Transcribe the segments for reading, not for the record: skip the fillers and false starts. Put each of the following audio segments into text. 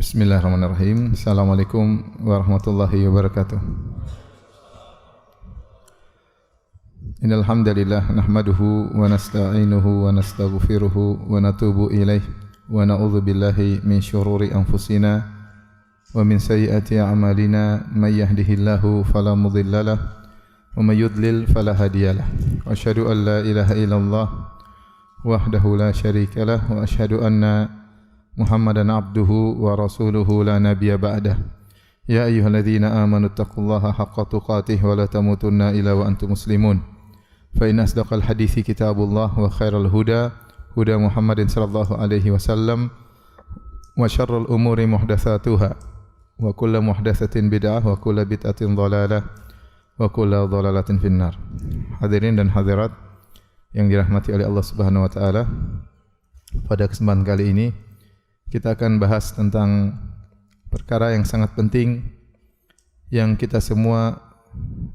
Bismillahirrahmanirrahim. Assalamualaikum warahmatullahi wabarakatuh. Innal hamdalillah nahmaduhu wa nasta'inuhu wa nastaghfiruhu wa natubu ilaih wa na'udzu billahi min syururi anfusina wa min sayyiati a'malina may yahdihillahu fala mudhillalah wa may yudlil fala hadiyalah. Wa asyhadu an la ilaha illallah wahdahu la syarikalah wa asyhadu anna Muhammadan abduhu wa rasuluhu la nabiyya ba'dah. Ya ayyuhalladzina amanu taqullaha haqqa tuqatih wa la tamutunna illa wa antum muslimun. Fa inna asdaqal hadithi kitabullah wa khairal huda huda Muhammadin sallallahu alaihi wasallam wa syarrul umuri muhdatsatuha wa kullu muhdatsatin bid'ah wa kullu bid'atin dhalalah wa kullu dhalalatin finnar. Hadirin dan hadirat yang dirahmati oleh Allah Subhanahu wa taala, pada kesempatan kali ini kita akan bahas tentang perkara yang sangat penting yang kita semua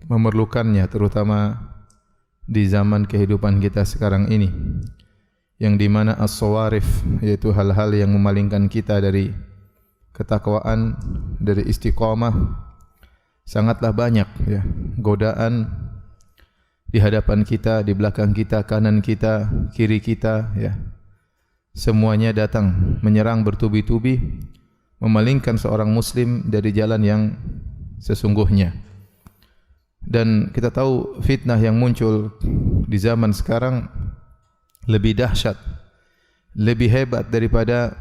memerlukannya, terutama di zaman kehidupan kita sekarang ini, yang dimana as-sawarif, yaitu hal-hal yang memalingkan kita dari ketakwaan, dari istiqamah, sangatlah banyak ya. Godaan di hadapan kita, di belakang kita, kanan kita, kiri kita ya. Semuanya datang menyerang bertubi-tubi, memalingkan seorang muslim dari jalan yang sesungguhnya. Dan kita tahu fitnah yang muncul di zaman sekarang lebih dahsyat, lebih hebat daripada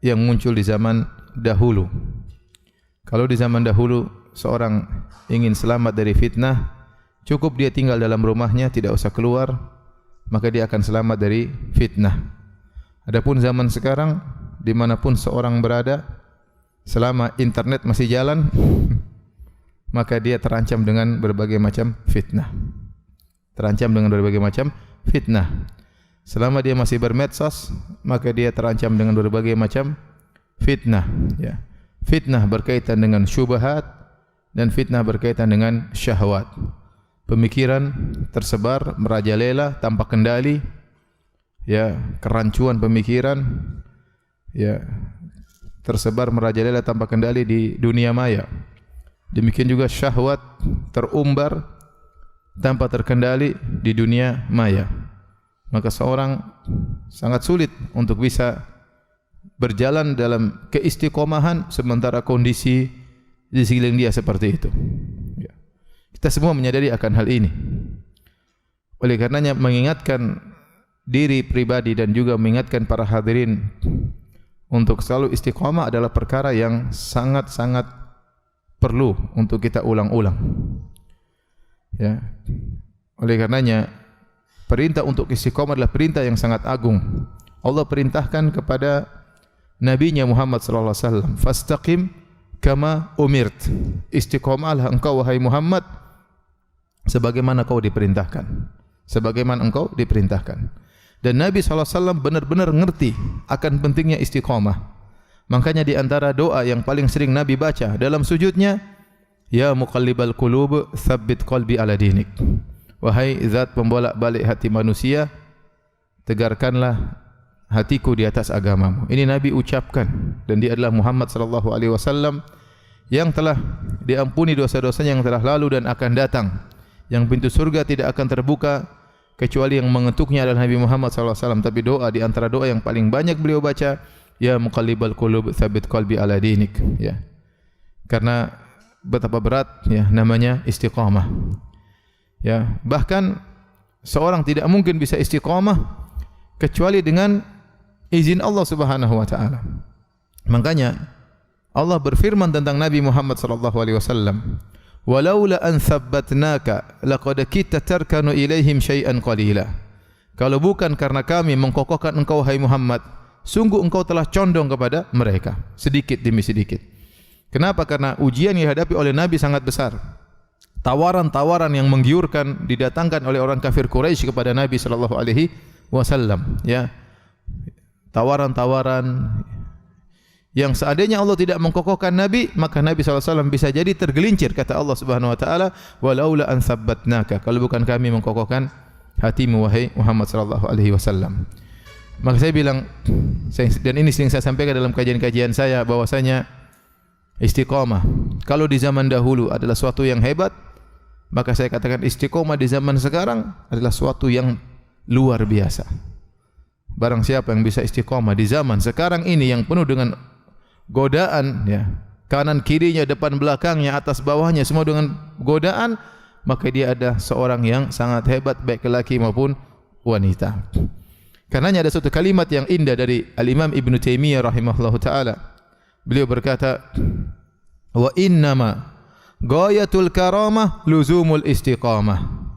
yang muncul di zaman dahulu. Kalau di zaman dahulu seorang ingin selamat dari fitnah, cukup dia tinggal dalam rumahnya, tidak usah keluar, maka dia akan selamat dari fitnah. Adapun zaman sekarang, dimanapun seorang berada, selama internet masih jalan, maka dia terancam dengan berbagai macam fitnah. Terancam dengan berbagai macam fitnah. Selama dia masih bermedsos, maka dia terancam dengan berbagai macam fitnah. Ya. Fitnah berkaitan dengan syubhat dan fitnah berkaitan dengan syahwat. Pemikiran tersebar merajalela tanpa kendali. Ya, kerancuan pemikiran ya tersebar merajalela tanpa kendali di dunia maya. Demikian juga syahwat terumbar tanpa terkendali di dunia maya. Maka seorang sangat sulit untuk bisa berjalan dalam keistiqomahan sementara kondisi di sekeliling dia seperti itu. Ya. Kita semua menyadari akan hal ini. Oleh karenanya mengingatkan diri pribadi dan juga mengingatkan para hadirin untuk selalu istiqamah adalah perkara yang sangat-sangat perlu untuk kita ulang-ulang. Ya. Oleh karenanya perintah untuk istiqamah adalah perintah yang sangat agung. Allah perintahkan kepada nabinya Muhammad sallallahu alaihi wasallam, "Fastaqim kama umirt." Istiqamahlah engkau wahai Muhammad sebagaimana kau diperintahkan. Sebagaimana engkau diperintahkan. Dan Nabi SAW benar-benar ngerti akan pentingnya istiqamah. Makanya di antara doa yang paling sering Nabi baca dalam sujudnya, Ya muqallibal qulub, tsabbit qalbi ala dinik. Wahai zat pembolak-balik hati manusia, tegarkanlah hatiku di atas agamamu. Ini Nabi ucapkan, dan dia adalah Muhammad SAW yang telah diampuni dosa-dosanya yang telah lalu dan akan datang. Yang pintu surga tidak akan terbuka kecuali yang mengetuknya adalah Nabi Muhammad SAW. Tapi doa di antara doa yang paling banyak beliau baca, Ya muqallibal qulub, tsabbit qalbi ala dinik. Ya. Karena betapa berat ya namanya istiqamah. Ya, bahkan seorang tidak mungkin bisa istiqamah kecuali dengan izin Allah Subhanahu wa taala. Makanya Allah berfirman tentang Nabi Muhammad SAW, "Walaula an tsabbatnaka laqad kitta tarkanu ilaihim syai'an qalila." Kalau bukan karena kami mengkokohkan engkau hai Muhammad, sungguh engkau telah condong kepada mereka sedikit demi sedikit. Kenapa? Karena ujian yang dihadapi oleh Nabi sangat besar. Tawaran-tawaran yang menggiurkan didatangkan oleh orang kafir Quraisy kepada Nabi sallallahu alaihi wasallam, ya. Tawaran-tawaran yang seandainya Allah tidak mengkokohkan Nabi, maka Nabi SAW bisa jadi tergelincir. Kata Allah Subhanahu wa taala, "Walaula an tsabbatnaka." Kalau bukan kami mengkokohkan hatimu wahai Muhammad sallallahu alaihi wasallam. Maka saya bilang, dan ini sering saya sampaikan dalam kajian-kajian saya, bahwasanya istiqomah kalau di zaman dahulu adalah suatu yang hebat, maka saya katakan istiqomah di zaman sekarang adalah suatu yang luar biasa. Barang siapa yang bisa istiqomah di zaman sekarang ini yang penuh dengan godaan, ya, kanan kirinya, depan belakangnya, atas bawahnya, semua dengan godaan, maka dia ada seorang yang sangat hebat, baik laki maupun wanita. Karenanya ada satu kalimat yang indah dari Al-Imam Ibn Taimiyah rahimahullahu ta'ala. Beliau berkata, wa innama ghayatul karamah luzumul istiqamah.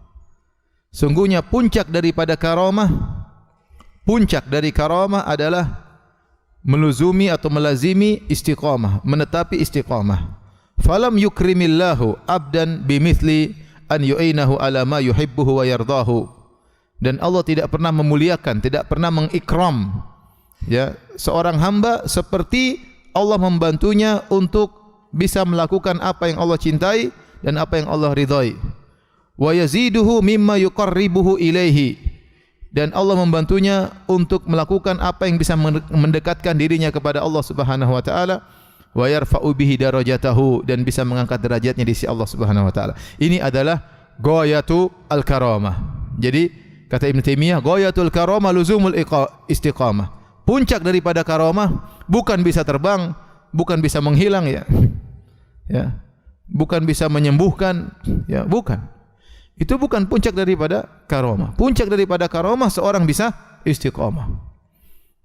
Sungguhnya puncak dari karamah adalah meluzumi atau melazimi istiqamah, menetapi istiqamah. Falam yukrimillahu abdan bimithli an yu'inahu ala ma yuhibbuhu wa yardahu. Dan Allah tidak pernah memuliakan, tidak pernah mengikram, ya, seorang hamba seperti Allah membantunya untuk bisa melakukan apa yang Allah cintai dan apa yang Allah ridhai. Wa yaziduhu mimma yuqarribuhu ilaihi. Dan Allah membantunya untuk melakukan apa yang bisa mendekatkan dirinya kepada Allah Subhanahu wa taala, wa yarfa'u bihi darajatahu, dan bisa mengangkat derajatnya di sisi Allah Subhanahu wa taala. Ini adalah ghayatu al-karamah. Jadi kata Ibn Taimiyah, ghayatul karamah luzumul istiqamah. Puncak daripada karamah bukan bisa terbang, bukan bisa menghilang, ya. Ya. Bukan bisa menyembuhkan, ya, bukan. Itu bukan puncak daripada karamah. Puncak daripada karamah seorang bisa istiqamah.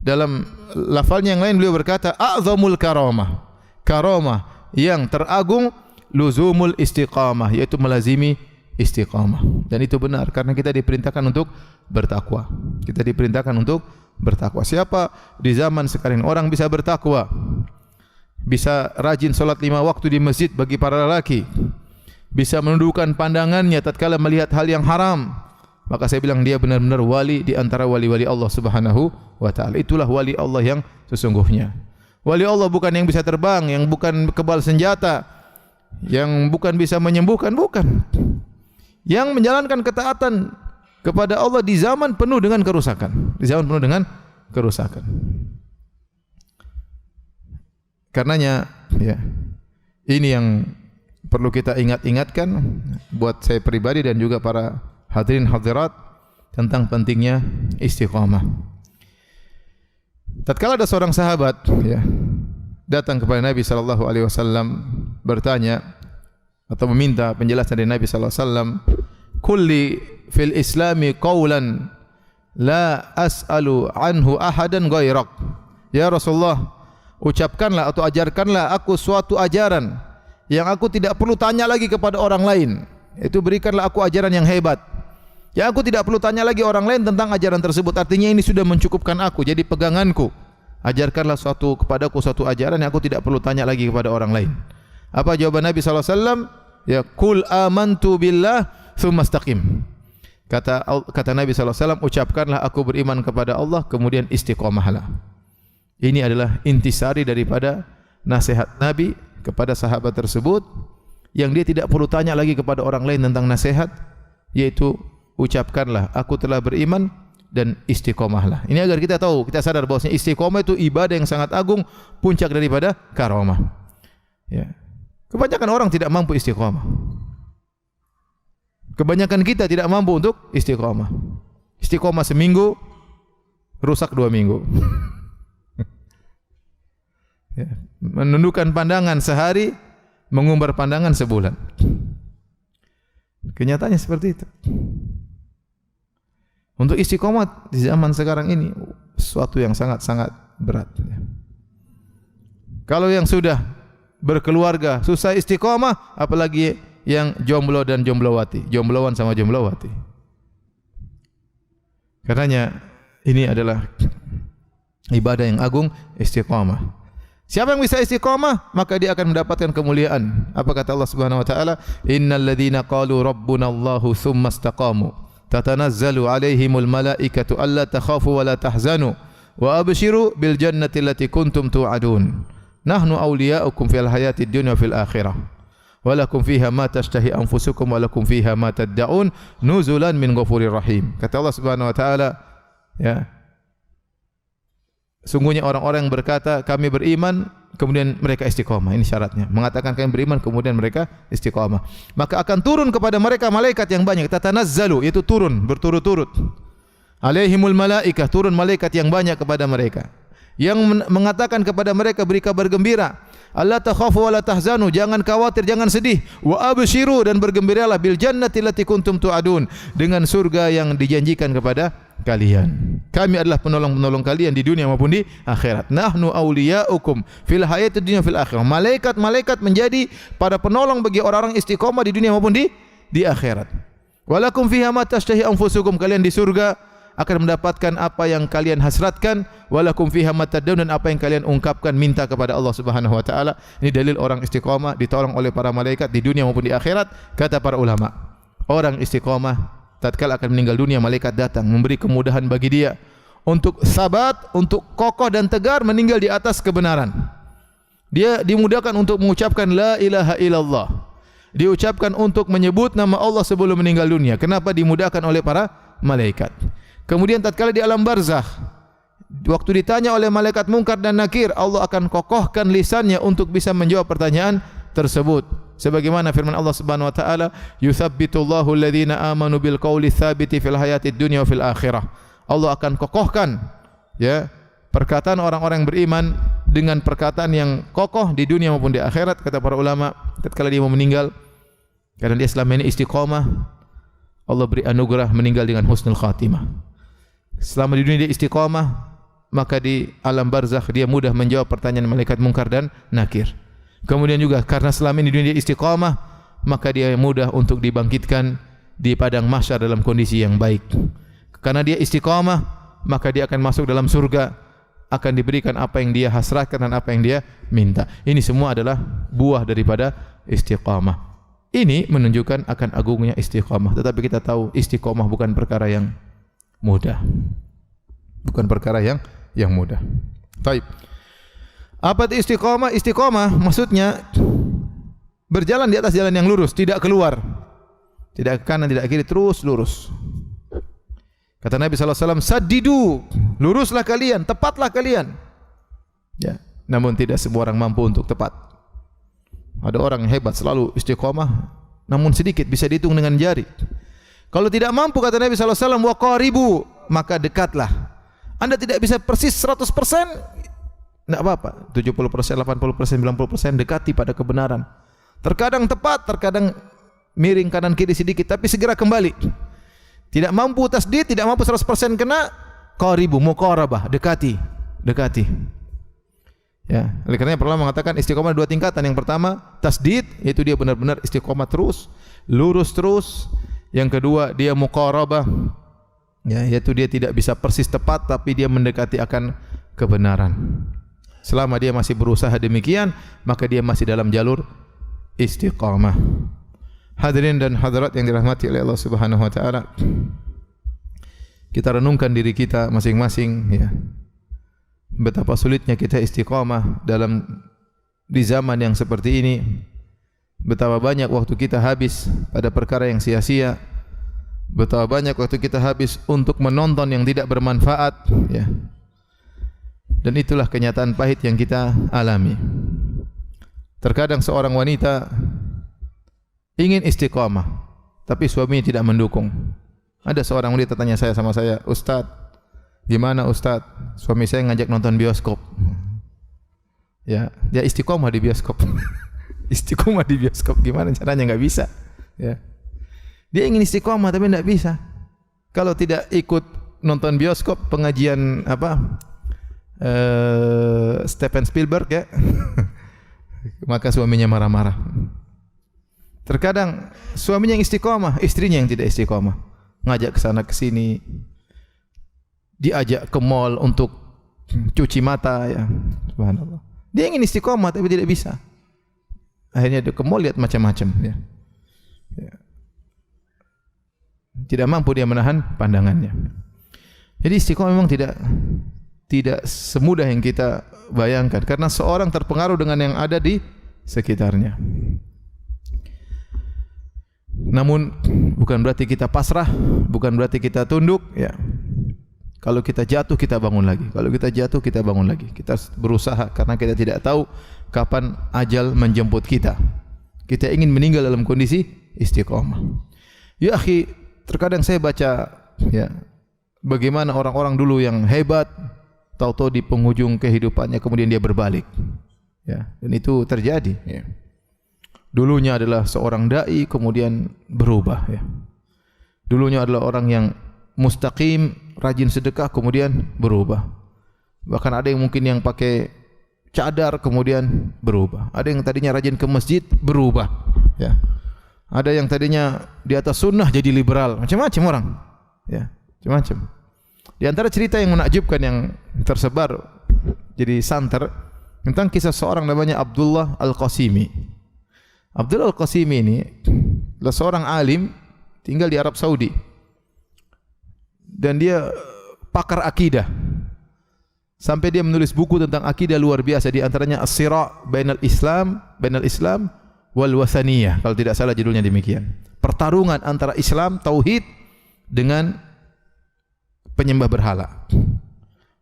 Dalam lafalnya yang lain beliau berkata, a'zamul karamah. Karamah yang teragung luzumul istiqamah, yaitu melazimi istiqamah. Dan itu benar karena kita diperintahkan untuk bertakwa. Kita diperintahkan untuk bertakwa. Siapa di zaman sekarang orang bisa bertakwa? Bisa rajin salat 5 waktu di masjid bagi para lelaki, bisa menundukkan pandangannya tatkala melihat hal yang haram, maka saya bilang dia benar-benar wali di antara wali-wali Allah Subhanahu wa taala. Itulah wali Allah yang sesungguhnya. Wali Allah bukan yang bisa terbang, yang bukan kebal senjata, yang bukan bisa menyembuhkan, bukan. Yang menjalankan ketaatan kepada Allah di zaman penuh dengan kerusakan. Di zaman penuh dengan kerusakan. Karenanya, ya, ini yang perlu kita ingat-ingatkan buat saya pribadi dan juga para hadirin hadirat tentang pentingnya istiqamah. Tatkala ada seorang sahabat, ya, datang kepada Nabi sallallahu alaihi wasallam bertanya atau meminta penjelasan dari Nabi sallallahu alaihi wasallam, "Kulli fil Islami qawlan la as'alu anhu ahadan ghairak." Ya Rasulullah, ucapkanlah atau ajarkanlah aku suatu ajaran yang aku tidak perlu tanya lagi kepada orang lain. Itu berikanlah aku ajaran yang hebat, yang aku tidak perlu tanya lagi orang lain tentang ajaran tersebut. Artinya ini sudah mencukupkan aku, jadi peganganku. Ajarkanlah kepadaku suatu ajaran yang aku tidak perlu tanya lagi kepada orang lain. Apa jawaban Nabi sallallahu alaihi wasallam? Ya, qul amantu billah tsumma istaqim. Kata Nabi sallallahu alaihi wasallam, ucapkanlah aku beriman kepada Allah, kemudian istiqomahlah. Ini adalah intisari daripada nasihat Nabi kepada sahabat tersebut, yang dia tidak perlu tanya lagi kepada orang lain tentang nasihat, yaitu ucapkanlah aku telah beriman dan istiqomahlah. Ini agar kita tahu, kita sadar bahwasanya istiqomah itu ibadah yang sangat agung, puncak daripada karamah. Ya. Kebanyakan orang tidak mampu istiqomah. Kebanyakan kita tidak mampu untuk istiqomah. Istiqomah seminggu, rusak 2 minggu. Ya. Menundukkan pandangan sehari, mengumbar pandangan sebulan. Kenyataannya seperti itu. Untuk istiqomah di zaman sekarang ini sesuatu yang sangat-sangat berat. Kalau yang sudah berkeluarga susah istiqomah, apalagi yang jomblo dan jomblowati, jomblowan sama jomblowati. Karenanya ini adalah ibadah yang agung, istiqomah. Siapa yang bisa istiqamah, maka dia akan mendapatkan kemuliaan. Apa kata Allah Subhanahu wa taala? Innal ladzina qalu rabbuna Allahu tsumma istaqamu tatanazzalu alaihimul malaikatu alla takhafu wa la tahzanu wa abshiru bil jannati allati kuntum tu'adun. Nahnu awliya'ukum fil hayatid dunya wa fil akhirah. Wa lakum fiha ma tashtahi anfusukum wa lakum fiha ma tad'un nuzulan min ghafurir rahim. Kata Allah Subhanahu wa taala, ya, Sungguhnya orang-orang yang berkata kami beriman kemudian mereka istiqamah, ini syaratnya. Mengatakan kami beriman kemudian mereka istiqamah. Maka akan turun kepada mereka malaikat yang banyak, tatanazzalu, itu turun berturut-turut. Alaihimul malaikah, turun malaikat yang banyak kepada mereka. Yang mengatakan kepada mereka beri kabar gembira. Allah takhafu wa la tahzanu, jangan khawatir, jangan sedih. Wa abshiru, dan bergembiralah bil jannati allati kuntum tu'adun, dengan surga yang dijanjikan kepada kalian. Kami adalah penolong-penolong kalian di dunia maupun di akhirat. Nahnu awliya'ukum fil hayatid dunya fil akhirah. Malaikat menjadi para penolong bagi orang-orang istiqamah di dunia maupun di akhirat. Walakum fiha ma tashtahi anfusukum, kalian di surga akan mendapatkan apa yang kalian hasratkan. Walakum fiha ma tad'un, dan apa yang kalian ungkapkan minta kepada Allah Subhanahu wa taala. Ini dalil orang istiqamah ditolong oleh para malaikat di dunia maupun di akhirat. Kata para ulama, orang istiqamah tatkala akan meninggal dunia, malaikat datang memberi kemudahan bagi dia untuk sabat, untuk kokoh dan tegar meninggal di atas kebenaran. Dia dimudahkan untuk mengucapkan la ilaha illallah, diucapkan untuk menyebut nama Allah sebelum meninggal dunia. Kenapa? Dimudahkan oleh para malaikat. Kemudian tatkala di alam barzakh, waktu ditanya oleh malaikat Munkar dan Nakir, Allah akan kokohkan lisannya untuk bisa menjawab pertanyaan tersebut. Sebagaimana firman Allah Subhanahu wa taala, "Yutsabbitullahu alladhina amanu bil qawli tsabiti fil hayatid dunya wa fil akhirah." Allah akan kokohkan ya perkataan orang-orang yang beriman dengan perkataan yang kokoh di dunia maupun di akhirat. Kata para ulama, tatkala dia mau meninggal karena dia selama ini istiqamah, Allah beri anugerah meninggal dengan husnul khatimah. Selama di dunia dia istiqamah, maka di alam barzakh dia mudah menjawab pertanyaan malaikat Munkar dan Nakir. Kemudian juga karena selama ini di dunia dia istiqamah, maka dia mudah untuk dibangkitkan di padang mahsyar dalam kondisi yang baik. Karena dia istiqamah, maka dia akan masuk dalam surga, akan diberikan apa yang dia hasratkan dan apa yang dia minta. Ini semua adalah buah daripada istiqamah. Ini menunjukkan akan agungnya istiqamah. Tetapi kita tahu istiqamah bukan perkara yang mudah. Bukan perkara yang mudah. Baik. Apa itu istiqamah? Istiqamah maksudnya berjalan di atas jalan yang lurus, tidak keluar. Tidak ke kanan, tidak ke kiri, terus lurus. Kata Nabi sallallahu alaihi wasallam, "Saddidu", luruslah kalian, tepatlah kalian. Ya, namun tidak semua orang mampu untuk tepat. Ada orang yang hebat selalu istiqamah, namun sedikit bisa dihitung dengan jari. Kalau tidak mampu, kata Nabi sallallahu alaihi wasallam, "Wa qaribu", maka dekatlah. Anda tidak bisa persis 100%, enggak apa-apa. 70%, 80%, 90% dekati pada kebenaran. Terkadang tepat, terkadang miring kanan kiri sedikit, tapi segera kembali. Tidak mampu tasdid, tidak mampu 100% kena, qaribu, muqarabah, dekati. Ya, oleh karena perlu mengatakan istiqomah dua tingkatan. Yang pertama, tasdid, yaitu dia benar-benar istiqomah terus, lurus terus. Yang kedua, dia muqarabah, ya, yaitu dia tidak bisa persis tepat, tapi dia mendekati akan kebenaran. Selama dia masih berusaha demikian, maka dia masih dalam jalur istiqamah. Hadirin dan hadirat yang dirahmati oleh Allah Subhanahu wa taala, kita renungkan diri kita masing-masing, ya. Betapa sulitnya kita istiqamah di zaman yang seperti ini. Betapa banyak waktu kita habis pada perkara yang sia-sia. Betapa banyak waktu kita habis untuk menonton yang tidak bermanfaat, ya. Dan itulah kenyataan pahit yang kita alami. Terkadang seorang wanita ingin istiqamah, tapi suaminya tidak mendukung. Ada seorang wanita tanya sama saya, "Ustaz, gimana Ustaz? Suami saya ngajak nonton bioskop." Ya, dia istiqamah di bioskop. Istiqamah di bioskop, gimana caranya? Enggak bisa. Ya. Dia ingin istiqamah tapi enggak bisa. Kalau tidak ikut nonton bioskop, pengajian Steven Spielberg, ya, maka suaminya marah-marah. Terkadang suaminya yang istiqamah, istrinya yang tidak istiqamah. Ngajak ke sana ke sini, diajak ke mall untuk cuci mata, ya. Subhanallah. Dia ingin istiqamah tapi tidak bisa. Akhirnya dia ke mall lihat macam-macam, ya. Ya. Tidak mampu dia menahan pandangannya. Jadi istiqamah memang tidak semudah yang kita bayangkan, karena seorang terpengaruh dengan yang ada di sekitarnya. Namun bukan berarti kita pasrah, bukan berarti kita tunduk, ya. Kalau kita jatuh, kita bangun lagi. Kalau kita jatuh, kita bangun lagi. Kita berusaha karena kita tidak tahu kapan ajal menjemput kita. Kita ingin meninggal dalam kondisi istiqamah. Ya akhi, terkadang saya baca ya bagaimana orang-orang dulu yang hebat, tahu-tahu di penghujung kehidupannya kemudian dia berbalik. Ya, dan itu terjadi ya. Dulunya adalah seorang dai kemudian berubah ya. Dulunya adalah orang yang mustaqim, rajin sedekah kemudian berubah. Bahkan ada yang mungkin yang pakai cadar kemudian berubah. Ada yang tadinya rajin ke masjid berubah ya. Ada yang tadinya di atas sunnah jadi liberal. Macam-macam orang ya, macam-macam. Di antara cerita yang menakjubkan yang tersebar jadi santer tentang kisah seorang namanya Abdullah Al-Qasimi. Abdullah Al-Qasimi ini adalah seorang alim tinggal di Arab Saudi. Dan dia pakar akidah. Sampai dia menulis buku tentang akidah luar biasa, di antaranya As-Sira' bainal Islam wal Wathaniyah, kalau tidak salah judulnya demikian. Pertarungan antara Islam tauhid dengan penyembah berhala.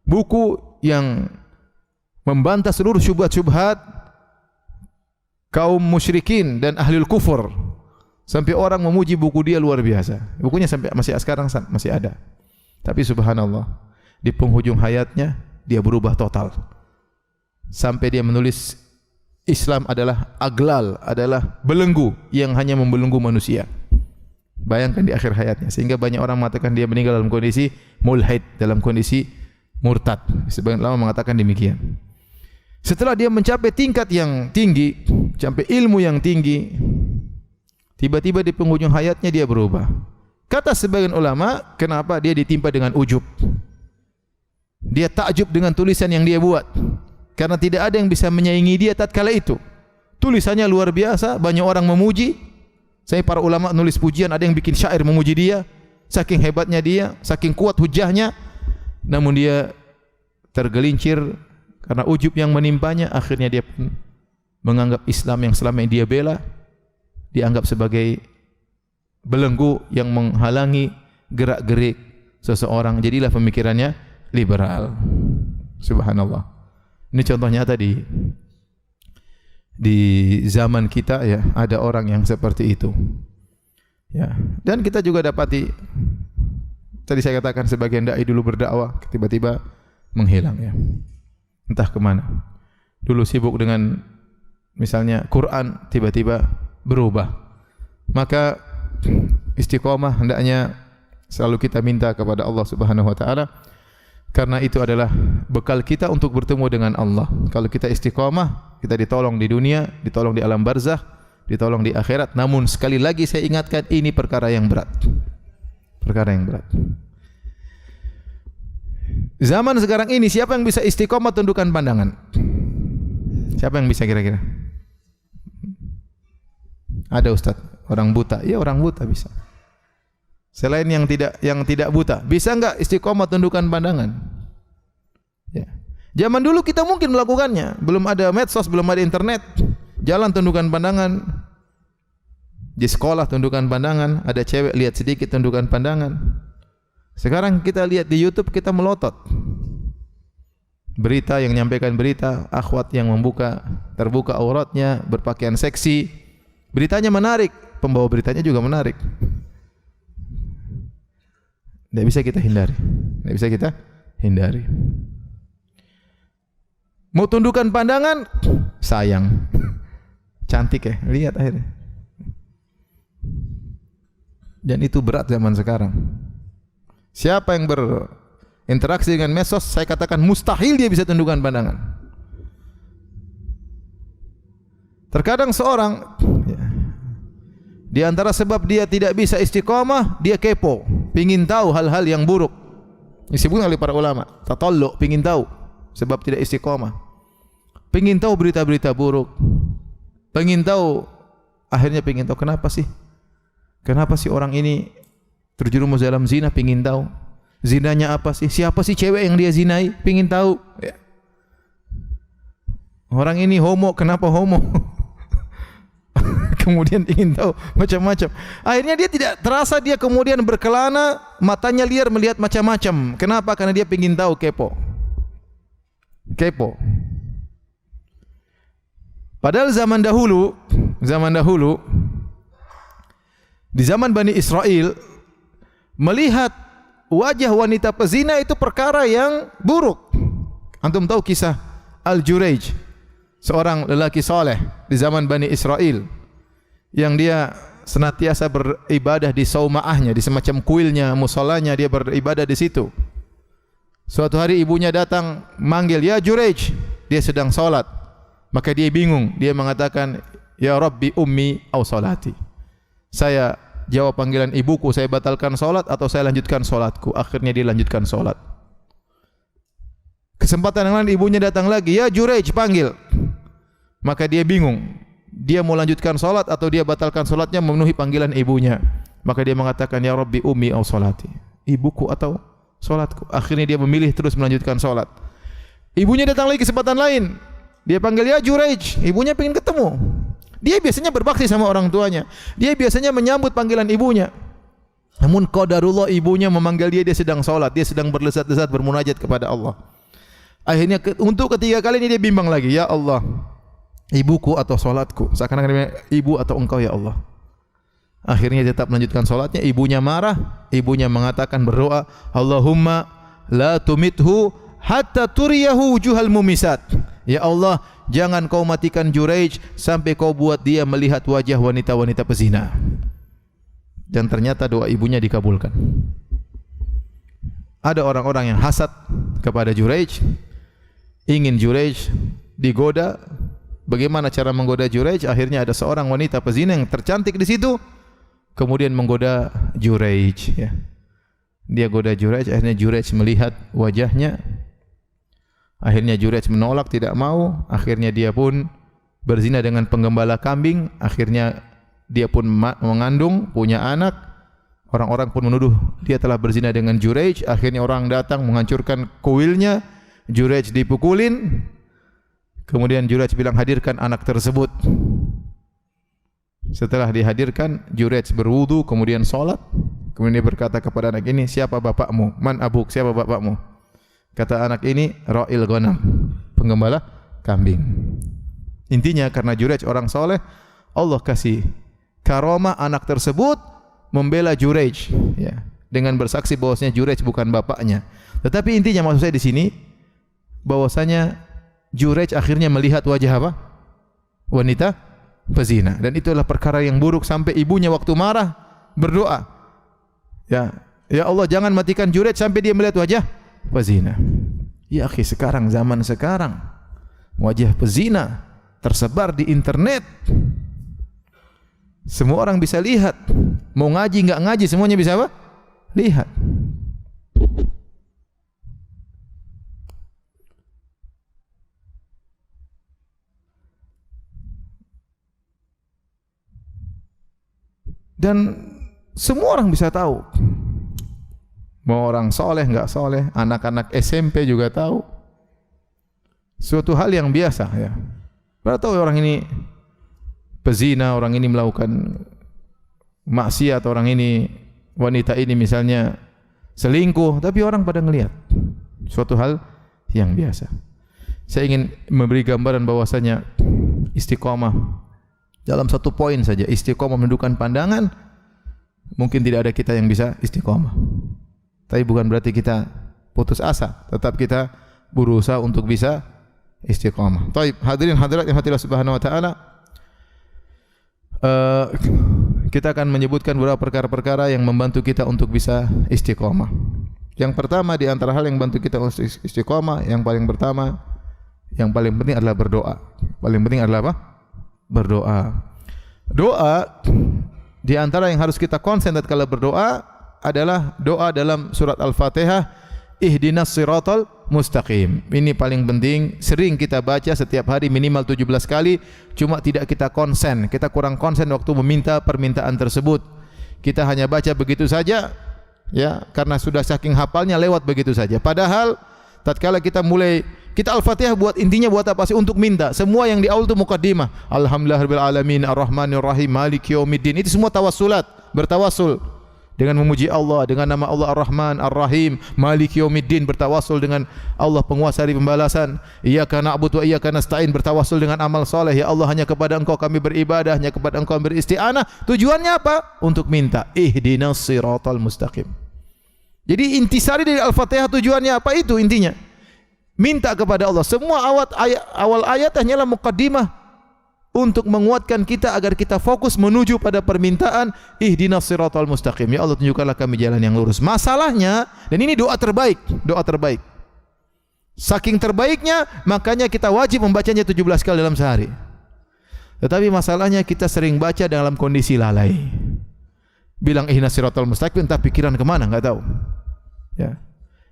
Buku yang membantah seluruh syubhat-syubhat kaum musyrikin dan ahlul kufur. Sampai orang memuji buku dia luar biasa. Bukunya sampai masih sekarang masih ada. Tapi subhanallah, di penghujung hayatnya dia berubah total. Sampai dia menulis Islam adalah aglal, adalah belenggu yang hanya membelenggu manusia. Bayangkan di akhir hayatnya. Sehingga banyak orang mengatakan dia meninggal dalam kondisi mulhid, dalam kondisi murtad. Sebagian ulama mengatakan demikian. Setelah dia mencapai tingkat yang tinggi, sampai ilmu yang tinggi, tiba-tiba di penghujung hayatnya dia berubah. Kata sebagian ulama, kenapa dia ditimpa dengan ujub? Dia takjub dengan tulisan yang dia buat, karena tidak ada yang bisa menyaingi dia tatkala itu. Tulisannya luar biasa, banyak orang memuji. Saya para ulama nulis pujian, ada yang bikin syair memuji dia, saking hebatnya dia, saking kuat hujahnya. Namun dia tergelincir karena ujub yang menimpanya. Akhirnya dia pun menganggap Islam yang selama ini dia bela dianggap sebagai belenggu yang menghalangi gerak-gerik seseorang. Jadilah pemikirannya liberal. Subhanallah. Ini contohnya tadi di zaman kita ya, ada orang yang seperti itu. Ya, dan kita juga dapati, tadi saya katakan sebagian dai dulu berdakwah tiba-tiba menghilang ya. Entah kemana. Dulu sibuk dengan misalnya Quran, tiba-tiba berubah. Maka istiqamah hendaknya selalu kita minta kepada Allah Subhanahu wa taala, karena itu adalah bekal kita untuk bertemu dengan Allah. Kalau kita istiqamah, kita ditolong di dunia, ditolong di alam barzakh, ditolong di akhirat. Namun sekali lagi saya ingatkan, ini perkara yang berat. Perkara yang berat. Zaman sekarang ini siapa yang bisa istiqamah tundukkan pandangan? Siapa yang bisa kira-kira? Ada Ustaz, orang buta. Ya, orang buta bisa. Selain yang tidak buta, bisa enggak istiqamah tundukkan pandangan? Ya. Zaman dulu kita mungkin melakukannya, belum ada medsos, belum ada internet. Jalan tundukkan pandangan. Di sekolah tundukkan pandangan, ada cewek lihat sedikit tundukkan pandangan. Sekarang kita lihat di YouTube, kita melotot. Berita yang menyampaikan berita, akhwat yang terbuka auratnya, berpakaian seksi. Beritanya menarik, pembawa beritanya juga menarik. Tidak bisa kita hindari. Tidak bisa kita hindari. Mau tundukkan pandangan, sayang. Cantik ya, lihat akhirnya. Dan itu berat zaman sekarang. Siapa yang berinteraksi dengan medsos, saya katakan mustahil dia bisa tundukkan pandangan. Terkadang seorang di antara sebab dia tidak bisa istiqamah, dia kepo, pingin tahu hal-hal yang buruk. Disebutkan oleh para ulama, tatallu, pingin tahu sebab tidak istiqamah. Pingin tahu berita-berita buruk. Pingin tahu, akhirnya pingin tahu kenapa sih? Kenapa sih orang ini terjerumus dalam zina, pingin tahu. Zinanya apa sih? Siapa sih cewek yang dia zinai? Pingin tahu. Ya. Orang ini homo, kenapa homo? kemudian ingin tahu macam-macam. Akhirnya dia tidak terasa, dia kemudian berkelana, matanya liar melihat macam-macam. Kenapa? Karena dia ingin tahu, kepo. Padahal zaman dahulu, di zaman Bani Israel, melihat wajah wanita pezina itu perkara yang buruk. Antum tahu kisah Al-Jurayj, seorang lelaki soleh di zaman Bani Israel, yang dia senantiasa beribadah di saumaahnya, di semacam kuilnya, musolanya, dia beribadah di situ. Suatu hari ibunya datang manggil, "Ya Jurayj," dia sedang salat. Maka dia bingung, dia mengatakan, "Ya Rabbi ummi au salati." Saya jawab panggilan ibuku, saya batalkan salat atau saya lanjutkan salatku. Akhirnya dia lanjutkan salat. Kesempatan yang lain ibunya datang lagi, "Ya Jurayj," panggil. Maka dia bingung, dia mau lanjutkan salat atau dia batalkan salatnya memenuhi panggilan ibunya. Maka dia mengatakan, "Ya Rabbi ummi au salati." Ibuku atau salatku. Akhirnya dia memilih terus melanjutkan salat. Ibunya datang lagi kesempatan lain. Dia panggil, "Ya Jurayj." Ibunya ingin ketemu. Dia biasanya berbakti sama orang tuanya. Dia biasanya menyambut panggilan ibunya. Namun qadarullah, ibunya memanggil dia sedang salat, dia sedang berlesat-lesat bermunajat kepada Allah. Akhirnya untuk ketiga kali ini dia bimbang lagi, "Ya Allah, ibuku atau salatku?" Seakan-akan ibu atau engkau ya Allah. Akhirnya dia tetap melanjutkan salatnya. Ibunya marah, ibunya mengatakan, berdoa, "Allahumma la tumithu hatta turiyahu wujuhal mumisat." Ya Allah, jangan kau matikan Jurayj sampai kau buat dia melihat wajah wanita-wanita pezina. Dan ternyata doa ibunya dikabulkan. Ada orang-orang yang hasad kepada Jurayj, ingin Jurayj digoda. Bagaimana cara menggoda Jurayj? Akhirnya ada seorang wanita pezina yang tercantik di situ, kemudian menggoda Jurayj. Ya. Dia goda Jurayj, akhirnya Jurayj melihat wajahnya. Akhirnya Jurayj menolak, tidak mau. Akhirnya dia pun berzina dengan penggembala kambing. Akhirnya dia pun mengandung, punya anak. Orang-orang pun menuduh dia telah berzina dengan Jurayj. Akhirnya orang datang menghancurkan kuilnya. Jurayj dipukulin. Kemudian Jurayj bilang, "Hadirkan anak tersebut." Setelah dihadirkan, Jurayj berwudu, kemudian salat. Kemudian dia berkata kepada anak ini, "Siapa bapakmu? Man abuk? Siapa bapakmu?" Kata anak ini, "Ra'il ghanam," penggembala kambing. Intinya karena Jurayj orang soleh, Allah kasih karomah anak tersebut membela Jurayj, ya, dengan bersaksi bahwasanya Jurayj bukan bapaknya. Tetapi intinya maksud saya di sini bahwasanya Jurayj akhirnya melihat wajah apa? Wanita pezina, dan itulah perkara yang buruk sampai ibunya waktu marah berdoa, "Ya Allah, jangan matikan Jurayj sampai dia melihat wajah pezina." Ya akhi, sekarang zaman sekarang wajah pezina tersebar di internet. Semua orang bisa lihat. Mau ngaji enggak ngaji semuanya bisa apa? Lihat. Dan semua orang bisa tahu. Mau orang soleh enggak soleh, anak-anak SMP juga tahu. Suatu hal yang biasa, ya. Baru tahu orang ini pezina, orang ini melakukan maksiat, orang ini, wanita ini misalnya selingkuh, tapi orang pada ngelihat. Suatu hal yang biasa. Saya ingin memberi gambaran bahwasanya istiqomah dalam satu poin saja, istiqomah menundukkan pandangan. Mungkin tidak ada kita yang bisa istiqomah. Tapi bukan berarti kita putus asa, tetap kita berusaha untuk bisa istiqamah. Baik, hadirin hadirat yang Allah Subhanahu wa taala, kita akan menyebutkan beberapa perkara-perkara yang membantu kita untuk bisa istiqamah. Yang pertama di antara hal yang membantu kita untuk istiqamah, yang paling pertama, yang paling penting adalah berdoa. Paling penting adalah apa? Berdoa. Doa di antara yang harus kita konsen tatkala berdoa adalah doa dalam surat Al-Fatihah, ihdinas siratal mustaqim. Ini paling penting, sering kita baca setiap hari minimal 17 kali, cuma tidak kita konsen. Kita kurang konsen waktu meminta permintaan tersebut. Kita hanya baca begitu saja, ya, karena sudah saking hafalnya lewat begitu saja. Padahal tatkala kita mulai Kita Al-Fatihah buat intinya buat apa sih? Untuk minta. Semua yang di awal itu muqaddimah. Alhamdulillahirabbil alamin, arrahmanir rahim, maliki yaumiddin. Itu semua tawassulat, bertawassul dengan memuji Allah dengan nama Allah Ar-Rahman Ar-Rahim, Maliki Yaumiddin, bertawassul dengan Allah penguasa hari pembalasan. Iyyaka na'budu wa iyyaka nasta'in, bertawassul dengan amal soleh. Ya Allah, hanya kepada Engkau kami beribadah, hanya kepada Engkau kami beristi'anah. Tujuannya apa? Untuk minta. Ihdinas siratal mustaqim. Jadi intisari dari Al-Fatihah tujuannya apa? Itu intinya. Minta kepada Allah. Semua awal ayat hanyalah muqaddimah untuk menguatkan kita agar kita fokus menuju pada permintaan ihdinas siratal mustaqim. Ya Allah, tunjukkanlah kami jalan yang lurus. Masalahnya, dan ini doa terbaik, doa terbaik. Saking terbaiknya, makanya kita wajib membacanya 17 kali dalam sehari. Tetapi masalahnya kita sering baca dalam kondisi lalai. Bilang ihdinas siratal mustaqim, entah pikiran kemana, enggak tahu. Ya.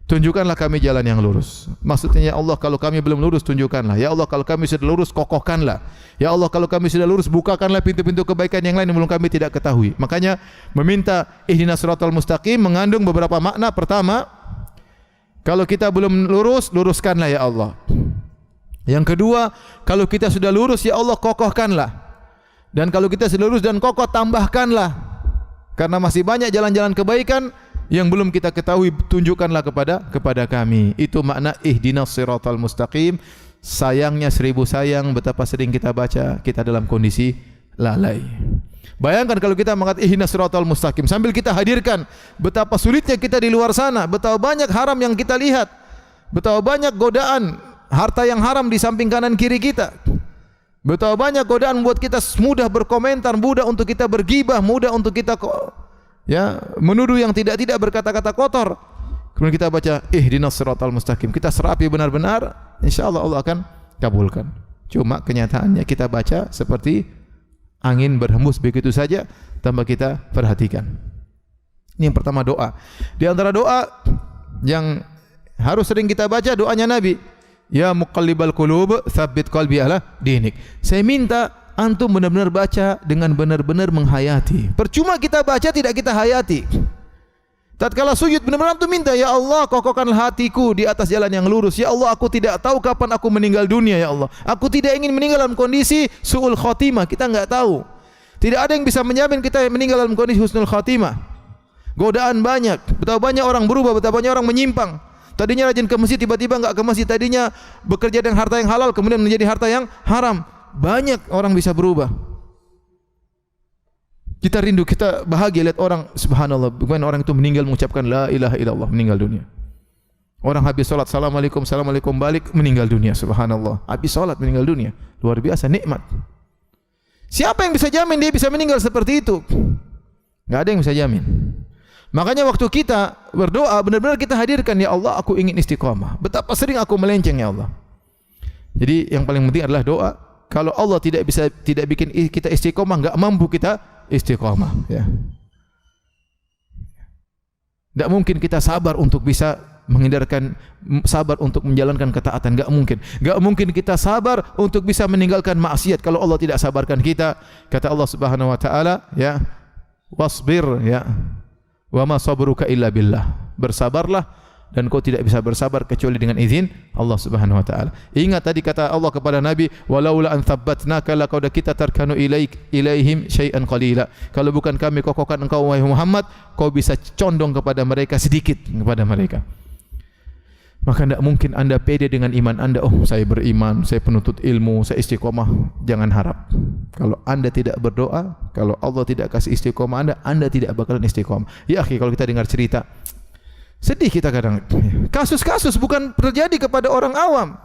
Tunjukkanlah kami jalan yang lurus. Maksudnya, ya Allah, kalau kami belum lurus, tunjukkanlah. Ya Allah, kalau kami sudah lurus, kokohkanlah. Ya Allah, kalau kami sudah lurus, bukakanlah pintu-pintu kebaikan yang lain yang belum kami tidak ketahui. Makanya meminta ihdinas siratal mustaqim mengandung beberapa makna. Pertama, kalau kita belum lurus, luruskanlah ya Allah. Yang kedua, kalau kita sudah lurus, ya Allah, kokohkanlah. Dan kalau kita sudah lurus dan kokoh, tambahkanlah. Karena masih banyak jalan-jalan kebaikan yang belum kita ketahui, tunjukkanlah kepada kami. Itu makna ihdinas siratal mustaqim. Sayangnya 1000 sayang betapa sering kita baca, kita dalam kondisi lalai. Bayangkan kalau kita mengatakan ihdinas siratal mustaqim sambil kita hadirkan betapa sulitnya kita di luar sana, betapa banyak haram yang kita lihat, betapa banyak godaan harta yang haram di samping kanan kiri kita, betapa banyak godaan membuat kita mudah berkomentar, mudah untuk kita bergibah, mudah untuk kita menuduh yang tidak berkata-kata kotor. Kemudian kita baca ihdinas siratal mustaqim, kita serapi benar-benar, insyaallah Allah akan kabulkan. Cuma kenyataannya kita baca seperti angin berhembus begitu saja tanpa kita perhatikan. Ini yang pertama, doa. Di antara doa yang harus sering kita baca, doanya Nabi, ya muqallibal qulub tsabbit qalbi ala dinik. Saya minta antum benar-benar baca dengan benar-benar menghayati. Percuma kita baca tidak kita hayati. Tatkala sujud benar-benar antum minta, ya Allah, kokohkanlah hatiku di atas jalan yang lurus. Ya Allah, aku tidak tahu kapan aku meninggal dunia, ya Allah. Aku tidak ingin meninggal dalam kondisi su'ul khatimah. Kita enggak tahu. Tidak ada yang bisa menjamin kita meninggal dalam kondisi husnul khatimah. Godaan banyak, betapa banyak orang berubah, betapa banyak orang menyimpang. Tadinya rajin ke masjid, tiba-tiba enggak ke masjid. Tadinya bekerja dengan harta yang halal, kemudian menjadi harta yang haram. Banyak orang bisa berubah. Kita rindu, kita bahagia lihat orang, subhanallah, bagaimana orang itu meninggal mengucapkan la ilaha illallah, meninggal dunia. Orang habis salat, assalamualaikum, assalamualaikum, balik, meninggal dunia, subhanallah. Habis salat meninggal dunia. Luar biasa nikmat. Siapa yang bisa jamin dia bisa meninggal seperti itu? Enggak ada yang bisa jamin. Makanya waktu kita berdoa, benar-benar kita hadirkan, ya Allah, aku ingin istiqamah. Betapa sering aku melenceng, ya Allah. Jadi yang paling penting adalah doa. Kalau Allah tidak bikin kita istiqamah, enggak mampu kita istiqamah, ya. Enggak mungkin kita sabar untuk bisa menghindarkan, sabar untuk menjalankan ketaatan, enggak mungkin. Enggak mungkin kita sabar untuk bisa meninggalkan maksiat kalau Allah tidak sabarkan kita. Kata Allah Subhanahu wa taala, ya, wasbir, ya, wa ma sabruka illa billah. Bersabarlah, dan kau tidak bisa bersabar kecuali dengan izin Allah Subhanahu wa taala. Ingat tadi kata Allah kepada Nabi, walaula an thabbatnaka laqad kita tarkanu ilaihim syai'an qalila. Kalau bukan kami kokohkan engkau wahai Muhammad, kau bisa condong kepada mereka sedikit kepada mereka. Maka tidak mungkin anda pede dengan iman anda. Oh, saya beriman, saya penuntut ilmu, saya istiqomah. Jangan harap. Kalau anda tidak berdoa, kalau Allah tidak kasih istiqomah anda tidak bakalan istiqomah. Ya akhi, kalau kita dengar cerita, sedih kita kadang. Kasus-kasus bukan terjadi kepada orang awam.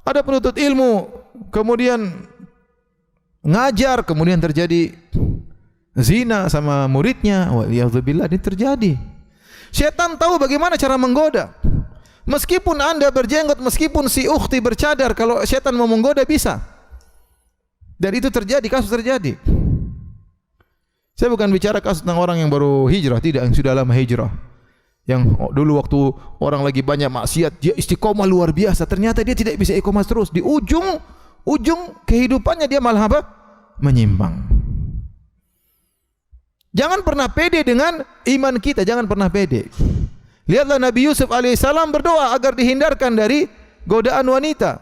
Ada penuntut ilmu, kemudian ngajar, kemudian terjadi zina sama muridnya. Wa'iyadzubillah, ini terjadi. Syaitan tahu bagaimana cara menggoda. Meskipun anda berjenggot, meskipun si ukhti bercadar, kalau syaitan mau menggoda bisa. Dan itu terjadi, kasus terjadi. Saya bukan bicara kasus tentang orang yang baru hijrah, tidak, yang sudah lama hijrah. Yang dulu waktu orang lagi banyak maksiat, dia istiqomah luar biasa. Ternyata dia tidak bisa istiqomah terus. Di ujung kehidupannya dia malah apa? Menyimpang. Jangan pernah pede dengan iman kita, jangan pernah pede. Lihatlah Nabi Yusuf alaihissalam berdoa agar dihindarkan dari godaan wanita.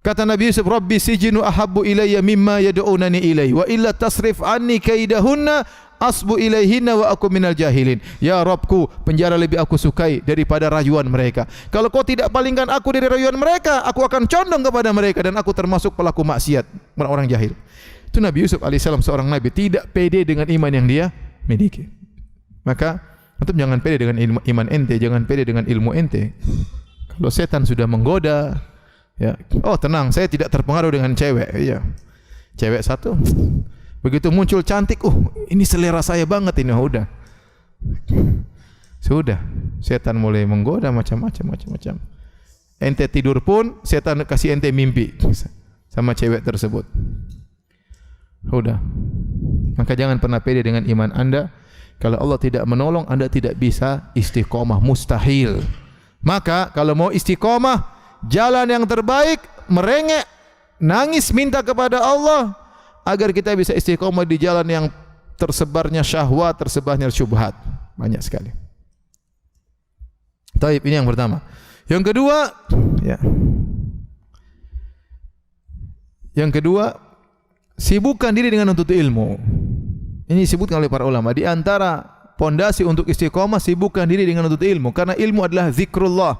Kata Nabi Yusuf, Rabbi sijinu ahabbu ilayya mimma yad'unani ilai wa illa tasrif anni kaidahunna asbu ilaihinna wa aku minal jahilin. Ya Rabbku, penjara lebih aku sukai daripada rayuan mereka. Kalau kau tidak palingkan aku dari rayuan mereka, aku akan condong kepada mereka dan aku termasuk pelaku maksiat, orang jahil. Itu Nabi Yusuf alaihissalam, seorang nabi, tidak pede dengan iman yang dia miliki. Maka antum jangan pede dengan iman ente, jangan pede dengan ilmu ente. Kalau setan sudah menggoda, ya, oh tenang, saya tidak terpengaruh dengan cewek. Iya, cewek satu, begitu muncul cantik, ini selera saya banget ini, sudah, setan mulai menggoda macam-macam. Ente tidur pun setan kasih ente mimpi sama cewek tersebut. Sudah, maka jangan pernah pede dengan iman anda. Kalau Allah tidak menolong, anda tidak bisa istiqomah, mustahil. Maka kalau mau istiqomah, jalan yang terbaik, merengek, nangis, minta kepada Allah agar kita bisa istiqomah di jalan yang tersebarnya syahwat, tersebarnya syubhat. Banyak sekali. Taib, ini yang pertama. Yang kedua, ya. Yang kedua, sibukkan diri dengan menuntut ilmu. Ini disebutkan oleh para ulama. Di antara pondasi untuk istiqomah, sibukkan diri dengan menuntut ilmu, karena ilmu adalah zikrullah.